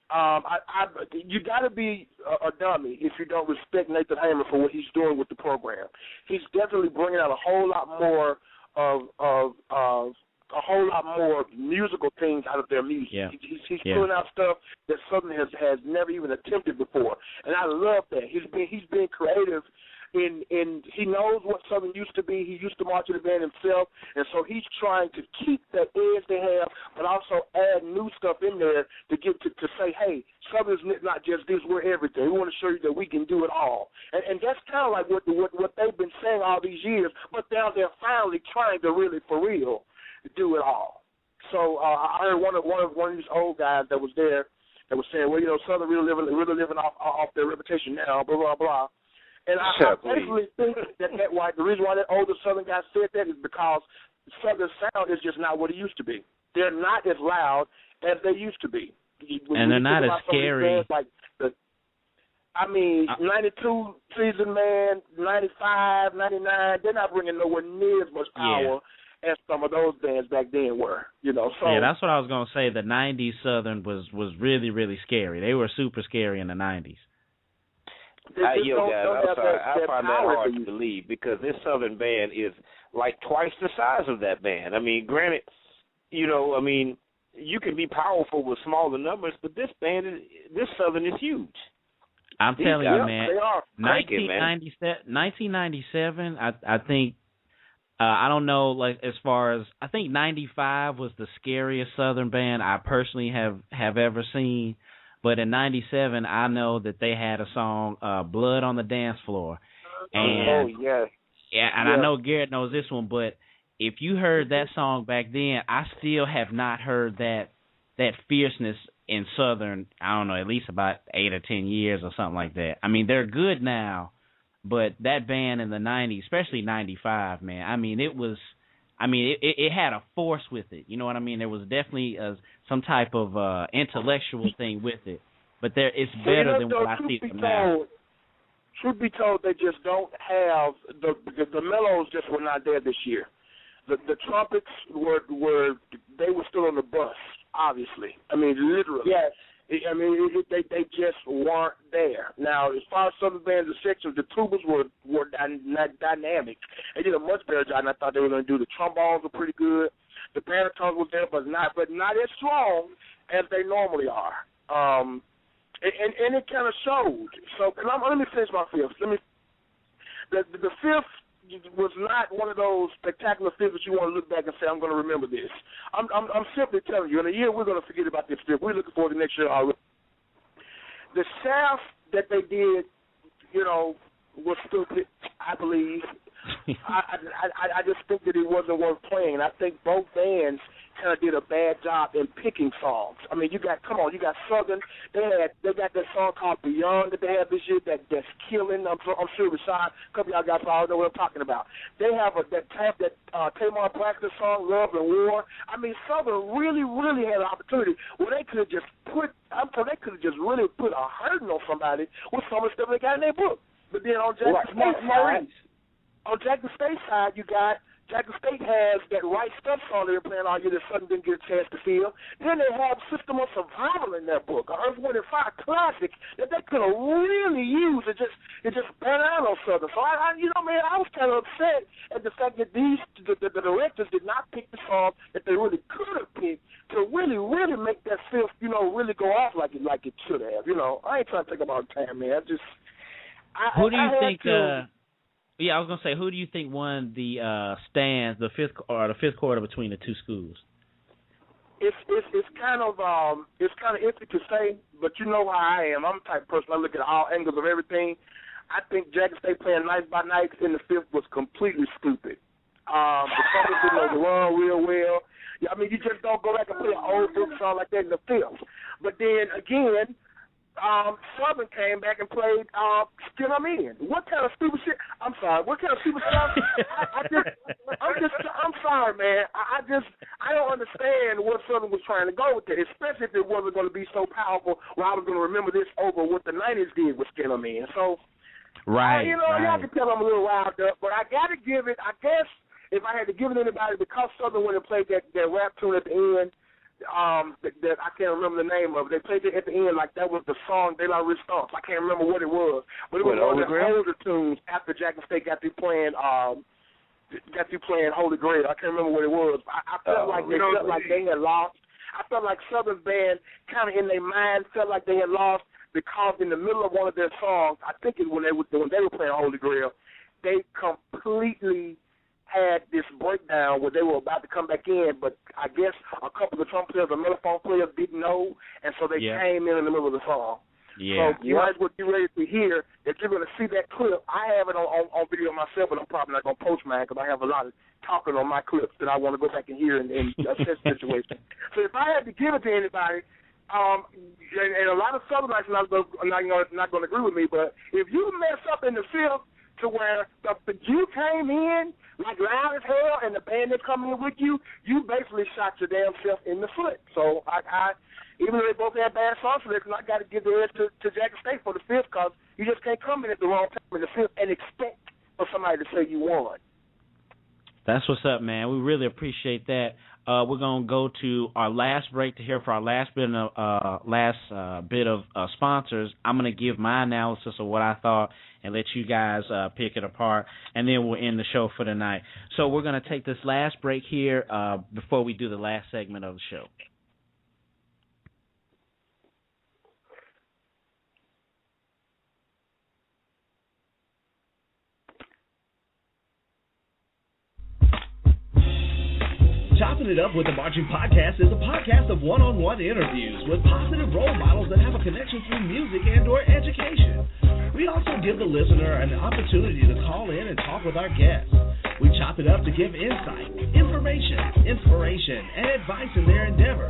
You got to be a dummy if you don't respect Nathan Hamer for what he's doing with the program. He's definitely bringing out a whole lot more musical things out of their music. Yeah. He's pulling out stuff that Southern has never even attempted before, and I love that. He's been creative. In he knows what Southern used to be. He used to march in the band himself, and so he's trying to keep that edge they have, but also add new stuff in there to get to say, hey, Southern's not just this, we're everything. We want to show you that we can do it all, and that's kind of like what they've been saying all these years. But now they're finally trying to really, for real, do it all. So I heard one of these old guys that was there that was saying, well, Southern really living off their reputation now, blah blah blah. And I basically think that the reason why that older Southern guy said that is because Southern sound is just not what it used to be. They're not as loud as they used to be. And they're not as scary. Bands, 92 season, man, 95, 99, they're not bringing nowhere near as much power as some of those bands back then were. So yeah, that's what I was gonna say. The '90s Southern was really, really scary. They were super scary in the '90s. Guys, I'm sorry. I find that hard to believe because this Southern band is like twice the size of that band. I mean, granted, you can be powerful with smaller numbers, but this Southern is huge. I'm telling you, man. 1997, I think, I don't know, like as far as, I think 95 was the scariest Southern band I personally have ever seen. But in 97, I know that they had a song, Blood on the Dance Floor. And, I know Garrett knows this one, but if you heard that song back then, I still have not heard that fierceness in Southern, I don't know, at least about 8 or 10 years or something like that. I mean, they're good now, but that band in the 90s, especially 95, man, it had a force with it. You know what I mean? There was definitely some type of intellectual thing with it. But it's better than what I see them now. Truth be told, they just don't have the mellows just were not there this year. The trumpets were still on the bus, obviously. I mean, literally. Yes. I mean, they just weren't there. Now, as far as Southern bands and sections, the tubas were dynamic. They did a much better job than I thought they were going to do. The trombones were pretty good. The baritone was there, but not as strong as they normally are. And it kind of showed. So let me finish my fifth. The fifth was not one of those spectacular fifths that you want to look back and say, I'm going to remember this. I'm simply telling you, in a year we're going to forget about this fifth. We're looking forward to next year already. The shaft that they did, was stupid, I believe. I just think that it wasn't worth playing. I think both bands kind of did a bad job in picking songs. I mean, you got Southern. They got that song called Beyond that they have this year that's killing. I'm sure Rashad, a couple of y'all guys probably know what I'm talking about. They have that Tamar Braxton song, Love and War. I mean, Southern really, really had an opportunity where they could have just really put a hurting on somebody with some of the stuff they got in their book. But then on Jackson State side, you got Jackson State has that Right Stuff song they're playing all year that Southern didn't get a chance to feel. Then they have System of Survival in their book, an Earth, Wind & Fire classic that they could have really used. It just burned out on Southern. So I was kind of upset at the fact that the directors did not pick the song that they really could have picked to really, really make that fifth, really go off like it should have. I ain't trying to take up all the time, man. Who do you think? I was gonna say, who do you think won the stands, the fifth quarter between the two schools? It's kind of iffy to say, but you know how I am. I'm the type of person I look at all angles of everything. I think Jackson State playing night by night in the fifth was completely stupid. The Southern didn't know the run real well. I mean, you just don't go back and play an old book song like that in the fifth. But then again, Southern came back and played Skin 'Em In. What kind of stupid shit? I'm sorry. What kind of stupid stuff? I'm sorry, man. I don't understand what Southern was trying to go with it, especially if it wasn't going to be so powerful where I was going to remember this over what the 90s did with Skin 'Em In. So, right. Y'all can tell I'm a little riled up, but I got to give it, I guess, if I had to give it to anybody, because Southern went and played that rap tune at the end, that I can't remember the name of it. They played it at the end like that was the song De La Resistance. I can't remember what it was, but it was one of the older tunes after Jackson State got through playing Holy Grail. I can't remember what it was. I felt like they had lost. I felt like Southern band kind of in their mind felt like they had lost because in the middle of one of their songs, I think it when they were playing Holy Grail, they completely had this breakdown where they were about to come back in, but I guess a couple of trumpet players or mellophone players didn't know, and so they came in the middle of the song. Yeah. So you might as well be ready to hear that you're going to see that clip. I have it on video myself, but I'm probably not going to post mine because I have a lot of talking on my clips that I want to go back and hear and assess the situation. So if I had to give it to anybody, and a lot of Southernites are not going to agree with me, but if you mess up in the fifth to where you came in like loud as hell and the band that come in with you, you basically shot your damn self in the foot. So I even though they both had bad song selection, I got to give the edge to Jackson State for the fifth because you just can't come in at the wrong time in the fifth and expect for somebody to say you won. That's what's up, man. We really appreciate that. We're going to go to our last break to hear for our last bit of sponsors. I'm going to give my analysis of what I thought and let you guys pick it apart, and then we'll end the show for tonight. So we're going to take this last break here before we do the last segment of the show. Chopping It Up with the Marching Podcast is a podcast of one-on-one interviews with positive role models that have a connection through music and or education. We also give the listener an opportunity to call in and talk with our guests. We chop it up to give insight, information, inspiration, and advice in their endeavors.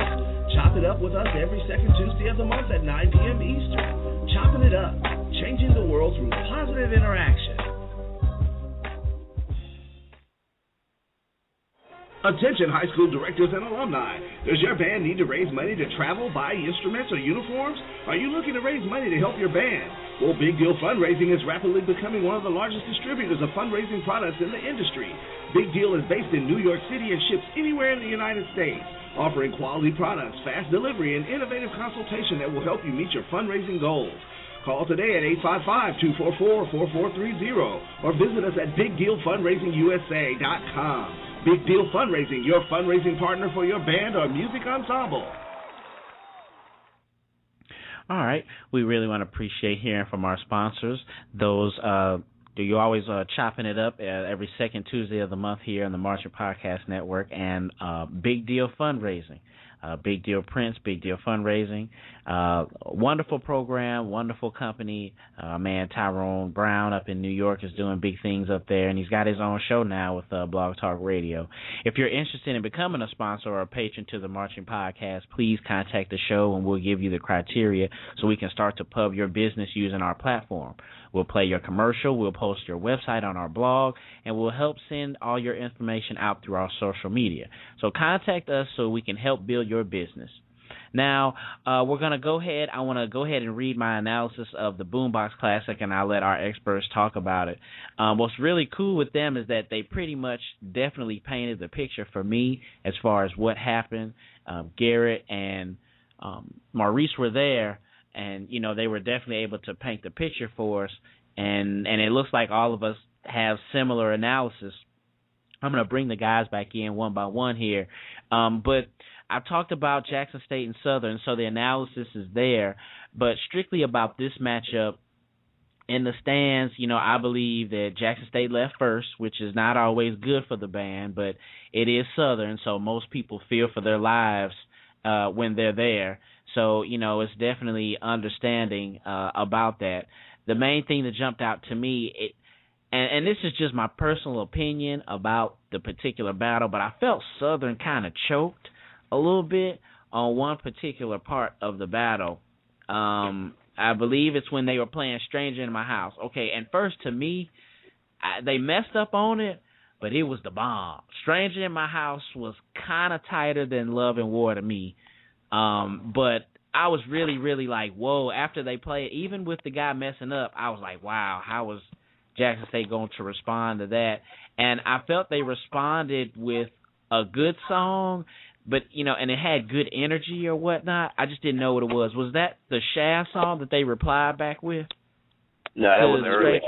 Chop it up with us every second Tuesday of the month at 9 p.m. Eastern. Chopping It Up, changing the world through positive interaction. Attention high school directors and alumni. Does your band need to raise money to travel, buy instruments, or uniforms? Are you looking to raise money to help your band? Well, Big Deal Fundraising is rapidly becoming one of the largest distributors of fundraising products in the industry. Big Deal is based in New York City and ships anywhere in the United States, offering quality products, fast delivery, and innovative consultation that will help you meet your fundraising goals. Call today at 855-244-4430 or visit us at BigDealFundraisingUSA.com. Big Deal Fundraising, your fundraising partner for your band or music ensemble. All right. We really want to appreciate hearing from our sponsors. Those you're always chopping it up every second Tuesday of the month here on the Marching Podcast Network, and Big Deal Fundraising. Big Deal Prints, Big Deal Fundraising. Wonderful program, wonderful company. Man, Tyrone Brown up in New York is doing big things up there, and he's got his own show now with Blog Talk Radio. If you're interested in becoming a sponsor or a patron to the Marching Podcast, please contact the show, and we'll give you the criteria so we can start to pub your business using our platform. We'll play your commercial, we'll post your website on our blog, and we'll help send all your information out through our social media. So contact us so we can help build your business. Now, we're going to go ahead. I want to go ahead and read my analysis of the BoomBox Classic, and I'll let our experts talk about it. What's really cool with them is that they pretty much definitely painted the picture for me as far as what happened. Garrett and Maurice were there, and, you know, they were definitely able to paint the picture for us, and it looks like all of us have similar analysis. I'm going to bring the guys back in one by one here. But I've talked about Jackson State and Southern, so the analysis is there. But strictly about this matchup, in the stands, you know, I believe that Jackson State left first, which is not always good for the band, but it is Southern, so most people fear for their lives when they're there. So, you know, it's definitely understanding about that. The main thing that jumped out to me, and this is just my personal opinion about the particular battle, but I felt Southern kind of choked a little bit on one particular part of the battle. I believe it's when they were playing Stranger in My House. Okay, and first to me, they messed up on it, but it was the bomb. Stranger in My House was kind of tighter than Love and War to me. But I was really, really like, whoa, after they played, even with the guy messing up, I was like, wow, how was Jackson State going to respond to that? And I felt they responded with a good song, but, and it had good energy or whatnot. I just didn't know what it was. Was that the Shaft song that they replied back with? No, that was early.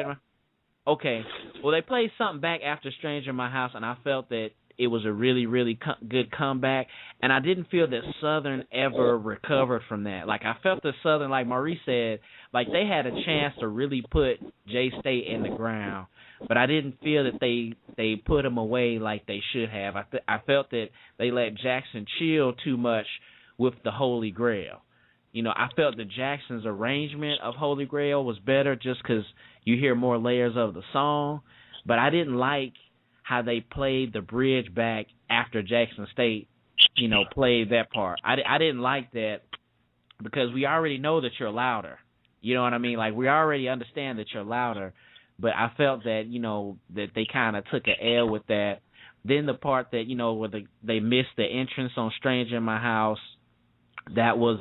Okay. Well, they played something back after Stranger in My House, and I felt that it was a really, really good comeback. And I didn't feel that Southern ever recovered from that. Like, I felt that Southern, like Maurice said, like they had a chance to really put J-State in the ground. But I didn't feel that they put him away like they should have. I felt that they let Jackson chill too much with the Holy Grail. I felt that Jackson's arrangement of Holy Grail was better just because you hear more layers of the song. But I didn't like how they played the bridge back after Jackson State, played that part. I didn't like that because we already know that you're louder. You know what I mean? Like, we already understand that you're louder. But I felt that, that they kind of took an L with that. Then the part that, where they missed the entrance on Stranger in My House, that was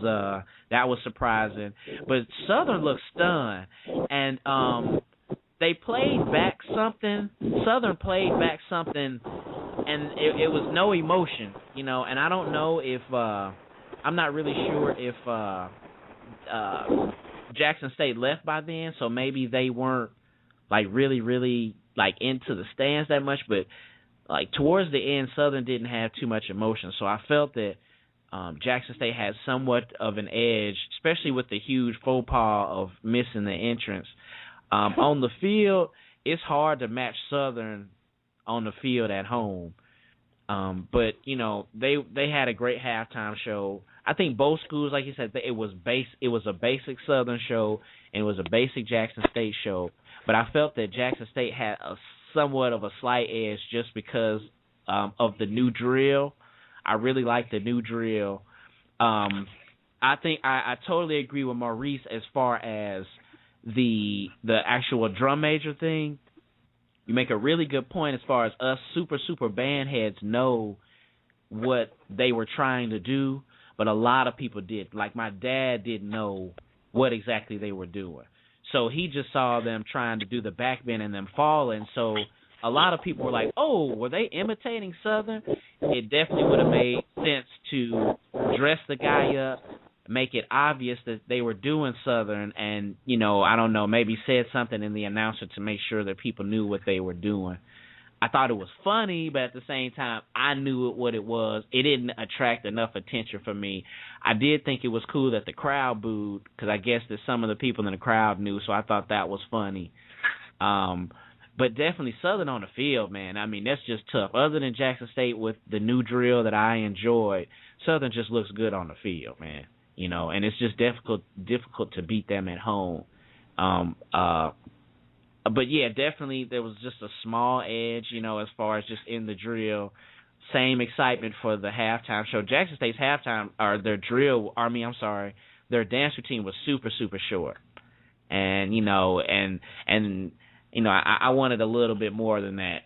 surprising. But Southern looked stunned. And they played back something. Southern played back something, and it was no emotion, And I don't know if I'm not really sure if Jackson State left by then, so maybe they weren't like really, really like into the stands that much. But like towards the end, Southern didn't have too much emotion, so I felt that Jackson State had somewhat of an edge, especially with the huge faux pas of missing the entrance. On the field, it's hard to match Southern on the field at home. But they had a great halftime show. I think both schools, like you said, it was a basic Southern show and it was a basic Jackson State show. But I felt that Jackson State had somewhat of a slight edge just because of the new drill. I really like the new drill. I think I totally agree with Maurice as far as the actual drum major thing. You make a really good point as far as us super band heads know what they were trying to do, but a lot of people did. Like my dad didn't know what exactly they were doing. So he just saw them trying to do the backbend and them falling. So a lot of people were like, oh, were they imitating Southern? It definitely would have made sense to dress the guy up, make it obvious that they were doing Southern, and, I don't know, maybe said something in the announcer to make sure that people knew what they were doing. I thought it was funny, but at the same time, I knew what it was. It didn't attract enough attention for me. I did think it was cool that the crowd booed, because I guess that some of the people in the crowd knew, so I thought that was funny. But definitely Southern on the field, man. I mean, that's just tough. Other than Jackson State with the new drill that I enjoyed, Southern just looks good on the field, man. And it's just difficult to beat them at home. But yeah, definitely there was just a small edge, as far as just in the drill. Same excitement for the halftime show. Jackson State's their dance routine was super short, and I wanted a little bit more than that,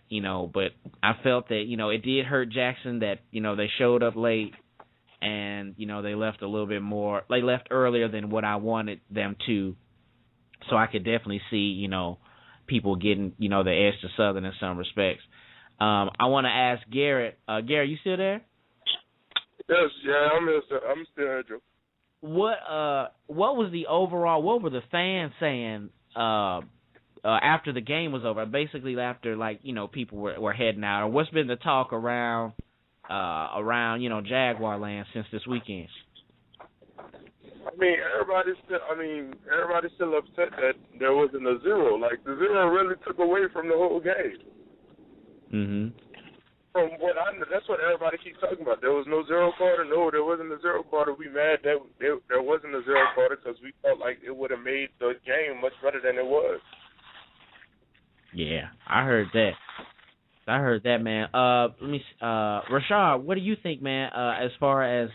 but I felt that it did hurt Jackson that they showed up late. And, they left a little bit more. They left earlier than what I wanted them to. So I could definitely see, people getting, the edge to Southern in some respects. I want to ask Garrett. Garrett, you still there? Yes, yeah, I'm still here, Joe. What was the overall, what were the fans saying after the game was over? Basically after, people were heading out. Or what's been the talk around Jaguar land since this weekend? Everybody's still upset that there wasn't a zero. Like, the zero really took away from the whole game. Mhm. From what I know, that's what everybody keeps talking about. There was no zero quarter. No, there wasn't a zero quarter. We mad that there wasn't a zero quarter because we felt like it would have made the game much better than it was. Yeah, I heard that. Man. Rashad, what do you think, man, as far as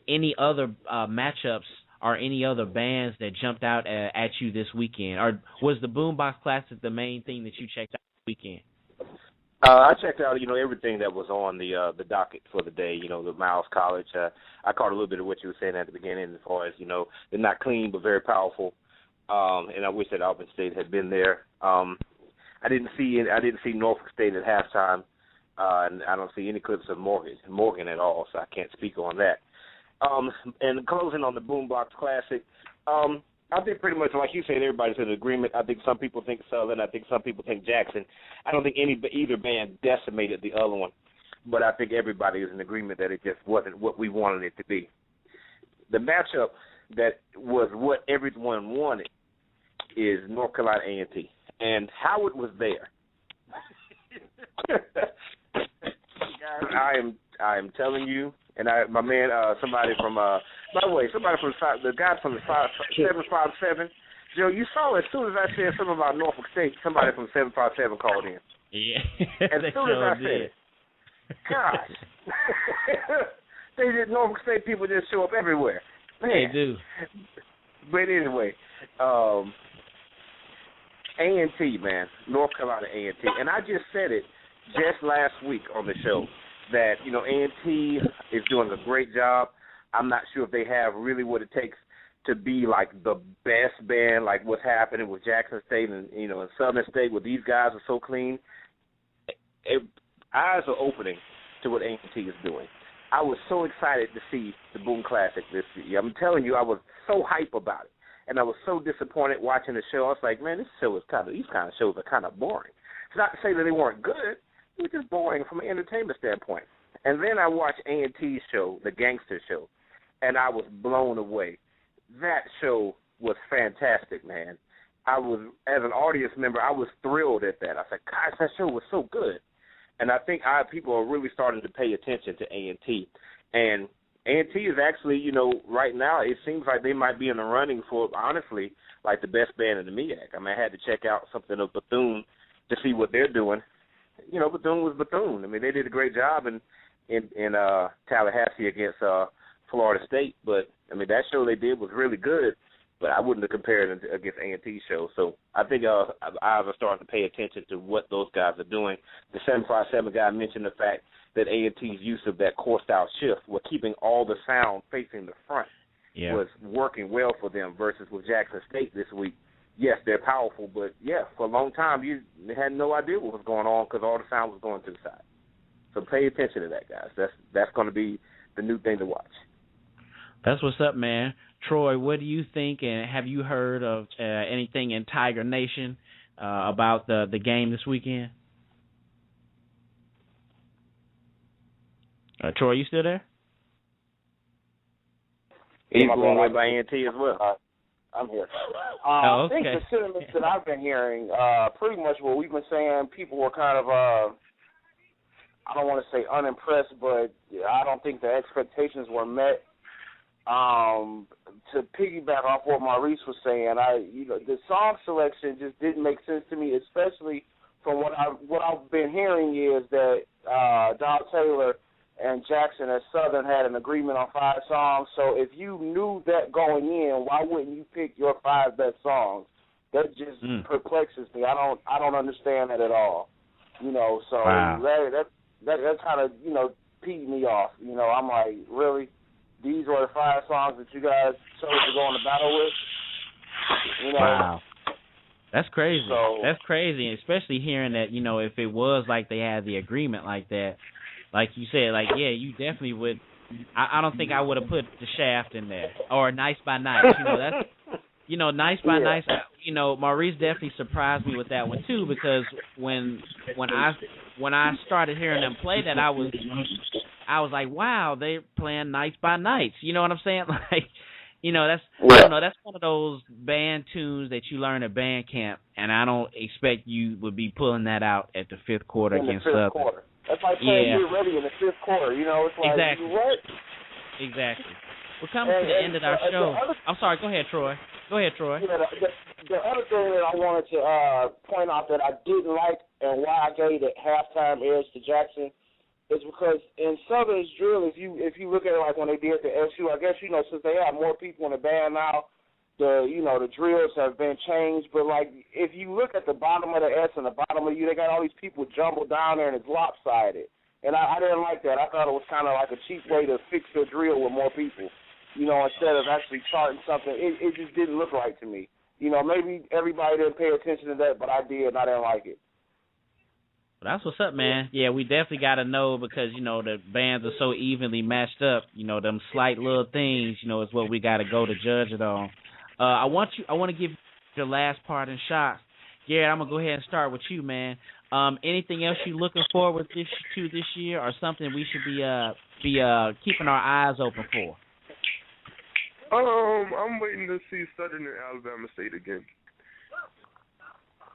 any other matchups or any other bands that jumped out at you this weekend? Or was the BoomBox Classic the main thing that you checked out this weekend? I checked out, everything that was on the docket for the day. The Miles College. I caught a little bit of what you were saying at the beginning, as far as they're not clean but very powerful. And I wish that Albany State had been there. I didn't see Norfolk State at halftime, and I don't see any clips of Morgan at all, so I can't speak on that. And closing on the BoomBox Classic, I think pretty much like you said, everybody's in agreement. I think some people think Southern. I think some people think Jackson. I don't think either band decimated the other one, but I think everybody is in agreement that it just wasn't what we wanted it to be. The matchup that was what everyone wanted is North Carolina A&T, and Howard was there. I am telling you, and my man, somebody from the guy from the 757. Joe, you saw as soon as I said something about Norfolk State, somebody from 757 called in. Yeah, as soon as I said it, gosh, Norfolk State people just show up everywhere. Man. They do. But anyway, A&T, man, North Carolina A&T, and I just said it just last week on the show that A&T is doing a great job. I'm not sure if they have really what it takes to be like the best band, like what's happening with Jackson State and and Southern State, where these guys are so clean. Eyes are opening to what A&T is doing. I was so excited to see the Boom Classic this year. I'm telling you, I was so hype about it, and I was so disappointed watching the show. I was like, man, these kind of shows are kind of boring. It's not to say that they weren't good. It was just boring from an entertainment standpoint. And then I watched A&T's show, the Gangster Show, and I was blown away. That show was fantastic, man. As an audience member, I was thrilled at that. I said, gosh, that show was so good. And I think people are really starting to pay attention to A&T. And A&T is actually, right now, it seems like they might be in the running for, honestly, like the best band in the MEAC. I mean, I had to check out something of Bethune to see what they're doing. Bethune was Bethune. I mean, they did a great job in Tallahassee against Florida State. But, I mean, that show they did was really good, but I wouldn't have compared it against A&T's show. So I think eyes are starting to pay attention to what those guys are doing. The 757 guy mentioned the fact that A&T's use of that core-style shift, with keeping all the sound facing the front, was working well for them versus with Jackson State this week. Yes, they're powerful, but, for a long time you had no idea what was going on because all the sound was going to the side. So pay attention to that, guys. That's going to be the new thing to watch. That's what's up, man. Troy, what do you think, and have you heard of anything in Tiger Nation about the game this weekend? Troy, you still there? He's going away by A&T as well. I'm here. Okay. I think the sentiments that I've been hearing, pretty much what we've been saying, people were kind of, I don't want to say unimpressed, but I don't think the expectations were met. To piggyback off what Maurice was saying, the song selection just didn't make sense to me, especially from what I've been hearing is that Don Taylor and Jackson at Southern had an agreement on 5 songs. So if you knew that going in, why wouldn't you pick your 5 best songs? That just perplexes me. I don't understand that at all. So wow. that kind of peed me off. I'm like, really? These were the 5 songs that you guys chose to go in the battle with? Wow. That's crazy. So, that's crazy, especially hearing that, if it was like they had the agreement like that, like you said, you definitely would. I don't think I would have put the Shaft in there or Nice by Nice. That's, Nice by Nice. Maurice definitely surprised me with that one too, because when I started hearing them play that, I was like, wow, they're playing Nice by Nice. You know what I'm saying? That's I don't know, that's one of those band tunes that you learn at band camp, and I don't expect you would be pulling that out at the 5th quarter against Southern. Quarter. That's like saying you're ready in the 5th quarter. It's like, exactly. What? Exactly. We're coming to the end of our show. I'm sorry. Go ahead, Troy. Yeah, the other thing that I wanted to point out that I didn't like and why I gave the halftime edge to Jackson is because in Southern's drill, if you look at it like when they did the SU, I guess, you know, since they have more people in the band now, the drills have been changed. But like if you look at the bottom of the S and the bottom of U, they got all these people jumbled down there and it's lopsided. And I didn't like that. I thought it was kind of like a cheap way to fix the drill with more people, you know, instead of actually charting something. It just didn't look right to me. You know, maybe everybody didn't pay attention to that, but I did, and I didn't like it. Well, that's what's up, man. Yeah, we definitely got to know because, you know, the bands are so evenly matched up. You know, them slight little things, you know, is what we got to go to judge it on. I want to give you your last part in shots. Garrett, I'm going to go ahead and start with you, man. Anything else you looking forward to this year or something we should be keeping our eyes open for? I'm waiting to see Southern and Alabama State again.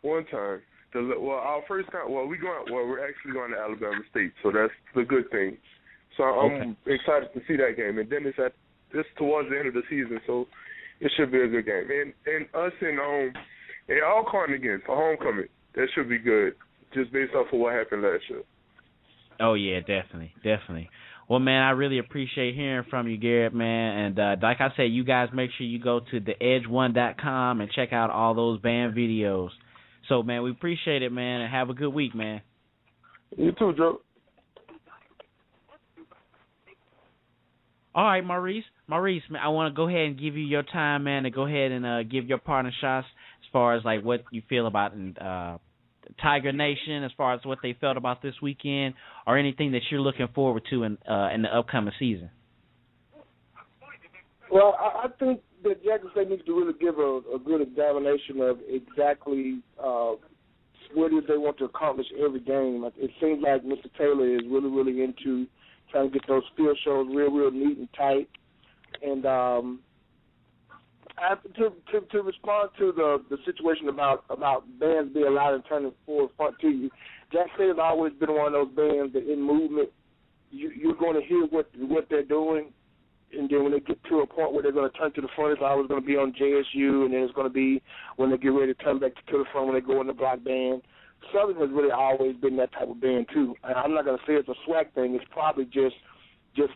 One time. Our first time. We're actually going to Alabama State, so that's the good thing. So I'm excited to see that game, and then it's towards the end of the season, so it should be a good game. And us in Alcorn again for homecoming, that should be good, just based off of what happened last year. Oh yeah, definitely. Well, man, I really appreciate hearing from you, Garrett, man. And like I said, you guys make sure you go to theedge1.com and check out all those band videos. So, man, we appreciate it, man, and have a good week, man. You too, Joe. All right, Maurice, man, I want to go ahead and give you your time, man, to go ahead and give your partner shots as far as, like, what you feel about Tiger Nation, as far as what they felt about this weekend, or anything that you're looking forward to in the upcoming season. Well, I think that Jackson State needs to really give a good examination of exactly what it is they want to accomplish every game. It seems like Mr. Taylor is really, really into trying to get those field shows real neat and tight. And to respond to the situation about bands being allowed to turn front to you, Jackson State has always been one of those bands that in movement, you're going to hear what they're doing. And then when they get to a point where they're going to turn to the front, it's always going to be on JSU, and then it's going to be when they get ready to turn back to the front when they go in the block band. Southern has really always been that type of band, too. And I'm not going to say it's a swag thing. It's probably just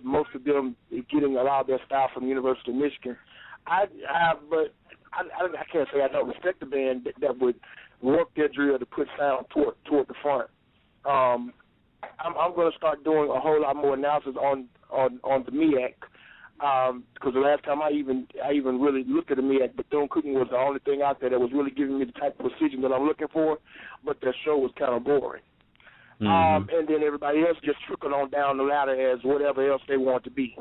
most of them getting a lot of their style from the University of Michigan. But I can't say I don't respect the band that would work their drill to put sound toward the front. I'm going to start doing a whole lot more analysis on the MEAC. Because the last time I even really looked at the MEAC, Bethune-Cookman was the only thing out there that was really giving me the type of precision that I'm looking for, but their show was kind of boring. Mm-hmm. And then everybody else just trickled on down the ladder as whatever else they want to be.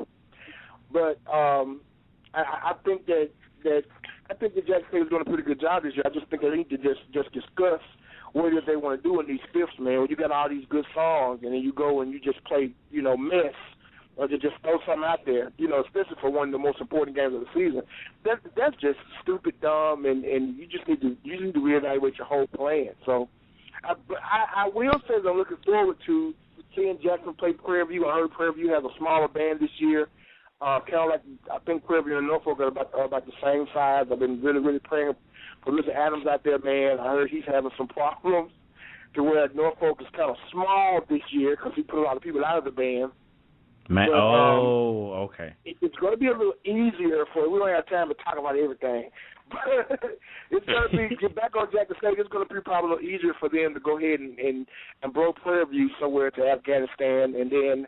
But I think that Jackson State is doing a pretty good job this year. I just think they need to just discuss what it is they want to do in these fifths, man. When you got all these good songs and then you go and you just play, mess, or to just throw something out there, especially for one of the most important games of the season. That's just stupid, dumb, and you just need to reevaluate your whole plan. So I will say that I'm looking forward to seeing Jackson play Prairie View. I heard Prairie View has a smaller band this year. Kind of like I think Prairie View and Norfolk are about the same size. I've been really, really praying for Mr. Adams out there, man. I heard he's having some problems to where Norfolk is kind of small this year because he put a lot of people out of the band. Man, but, okay. It's going to be a little easier we don't have time to talk about everything. But it's going to be, get back on Jackson State, it's going to be probably a little easier for them to go ahead and blow Prairie View somewhere to Afghanistan. And then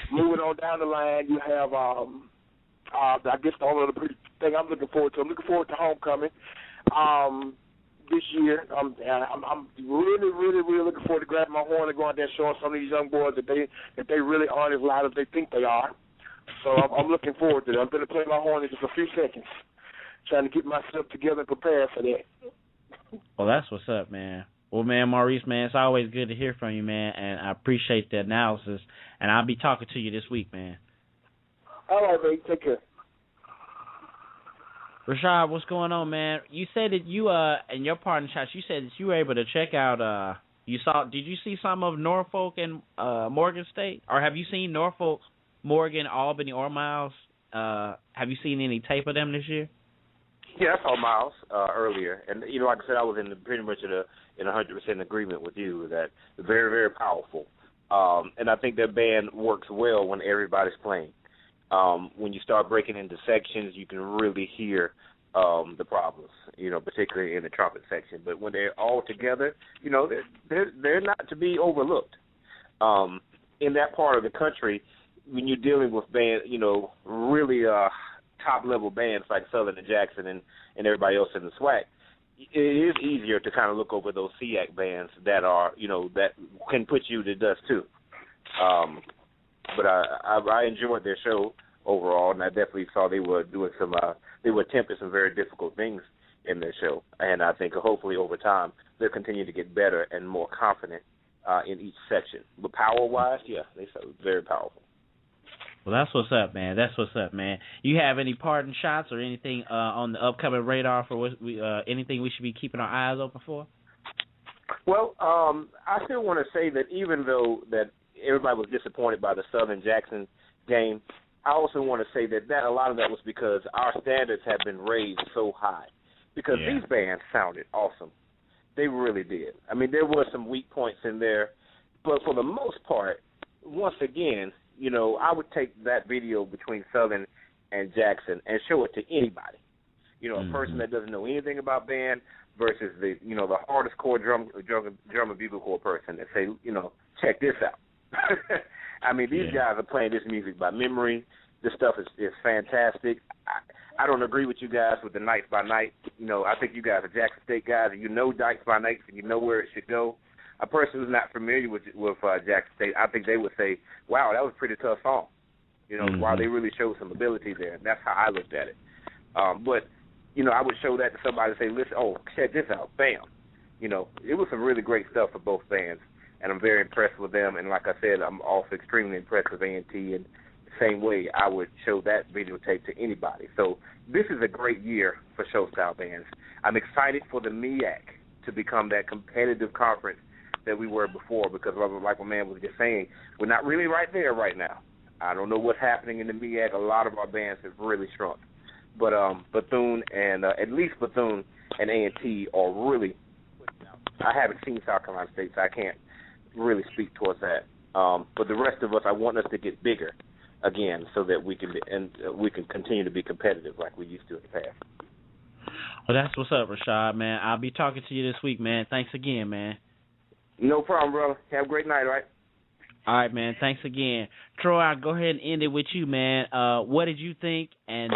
moving on down the line, you have, I guess the only other thing I'm looking forward to. I'm looking forward to homecoming. This year, I'm really, really, really looking forward to grabbing my horn and going out there and showing some of these young boys that they really aren't as loud as they think they are. So I'm looking forward to that. I'm going to play my horn in just a few seconds, trying to get myself together and prepare for that. Well, that's what's up, man. Well, man, Maurice, man, it's always good to hear from you, man, and I appreciate the analysis, and I'll be talking to you this week, man. All right, man. Take care. Rashad, what's going on, man? You said that you in your partner shots, you said that you were able to check out did you see some of Norfolk and Morgan State? Or have you seen Norfolk, Morgan, Albany, or Miles? Have you seen any tape of them this year? Yeah, I saw Miles earlier, and like I said, I was pretty much in 100% agreement with you that very, very powerful. And I think that band works well when everybody's playing. When you start breaking into sections, you can really hear the problems, particularly in the trumpet section. But when they're all together, they're not to be overlooked. In that part of the country, when you're dealing with bands, really top-level bands like Southern and Jackson and everybody else in the SWAC, it is easier to kind of look over those SEAC bands that are, that can put you to dust too. But I enjoyed their show overall, and I definitely saw they were doing they were attempting some very difficult things in their show. And I think hopefully over time they'll continue to get better and more confident in each section. But power-wise, yeah, they sound very powerful. Well, that's what's up, man. That's what's up, man. You have any parting shots or anything on the upcoming radar for anything we should be keeping our eyes open for? Well, I still want to say that even though that everybody was disappointed by the Southern Jackson game, I also want to say that a lot of that was because our standards have been raised so high. Because these bands sounded awesome. They really did. I mean, there were some weak points in there, but for the most part, once again, I would take that video between Southern and Jackson and show it to anybody. A person that doesn't know anything about band versus the hardest core drum and bugle corps person that say, check this out. I mean, these guys are playing this music by memory. This stuff is fantastic. I don't agree with you guys with the Nights by Night. I think you guys are Jackson State guys, and you know Nights by Night, and you know where it should go. A person who's not familiar with Jackson State, I think they would say, wow, that was a pretty tough song. While they really showed some ability there. And that's how I looked at it. But I would show that to somebody and say, listen, check this out. Bam. It was some really great stuff for both bands, and I'm very impressed with them. And like I said, I'm also extremely impressed with A&T, and the same way I would show that videotape to anybody. So this is a great year for show-style bands. I'm excited for the MEAC to become that competitive conference that we were before, because like my man was just saying, we're not really right there right now. I don't know what's happening in the MEAC. A lot of our bands have really shrunk. But Bethune and at least Bethune and A&T are really, I haven't seen South Carolina State, so I can't really speak towards that. But the rest of us, I want us to get bigger again so that we can continue to be competitive like we used to in the past. Well, that's what's up, Rashad, man. I'll be talking to you this week, man. Thanks again, man. No problem, brother. Have a great night, all right? All right, man. Thanks again. Troy, I'll go ahead and end it with you, man. What did you think, and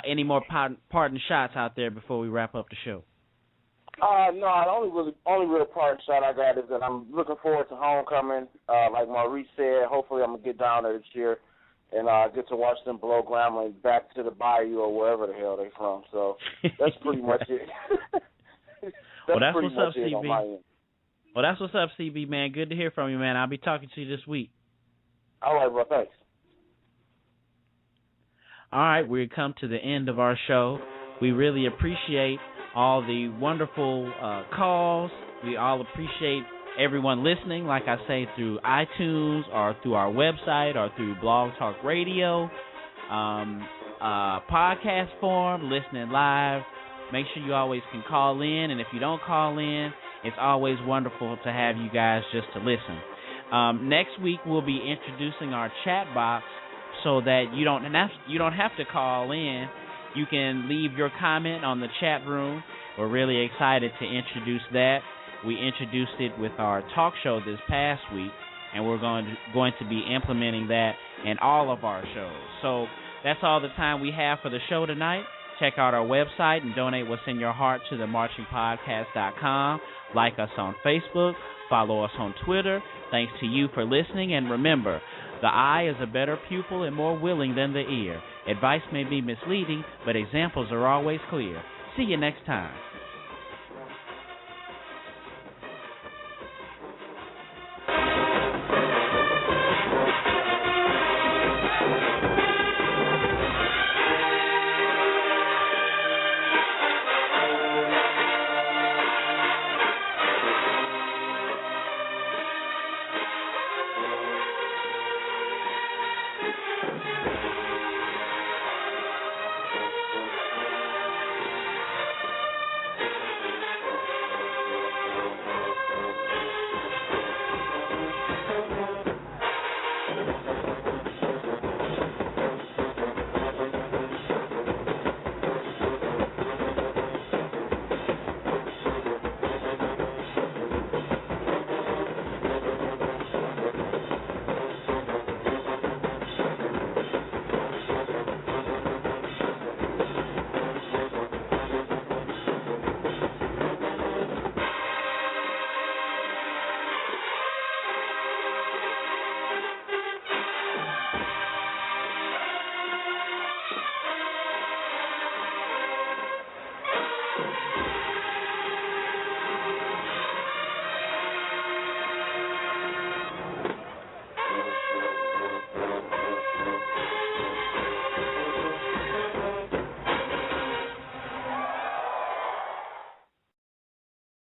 any more parting shots out there before we wrap up the show? No, the only real parting shot I got is that I'm looking forward to homecoming. Like Maurice said, hopefully I'm going to get down there this year and get to watch them blow Grambling back to the bayou or wherever the hell they're from. So that's pretty much it. Well, that's what's up, CB. Well, that's what's up, CB, man. Good to hear from you, man. I'll be talking to you this week. All right, bro. Thanks. All right, we've come to the end of our show. We really appreciate all the wonderful calls. We all appreciate everyone listening, like I say, through iTunes or through our website or through Blog Talk Radio, podcast form, listening live. Make sure you always can call in, and if you don't call in, it's always wonderful to have you guys just to listen. Next week we'll be introducing our chat box so that you don't have to call in. You can leave your comment on the chat room. We're really excited to introduce that. We introduced it with our talk show this past week, and we're going to be implementing that in all of our shows. So that's all the time we have for the show tonight. Check out our website and donate what's in your heart to themarchingpodcast.com. Like us on Facebook. Follow us on Twitter. Thanks to you for listening. And remember, the eye is a better pupil and more willing than the ear. Advice may be misleading, but examples are always clear. See you next time.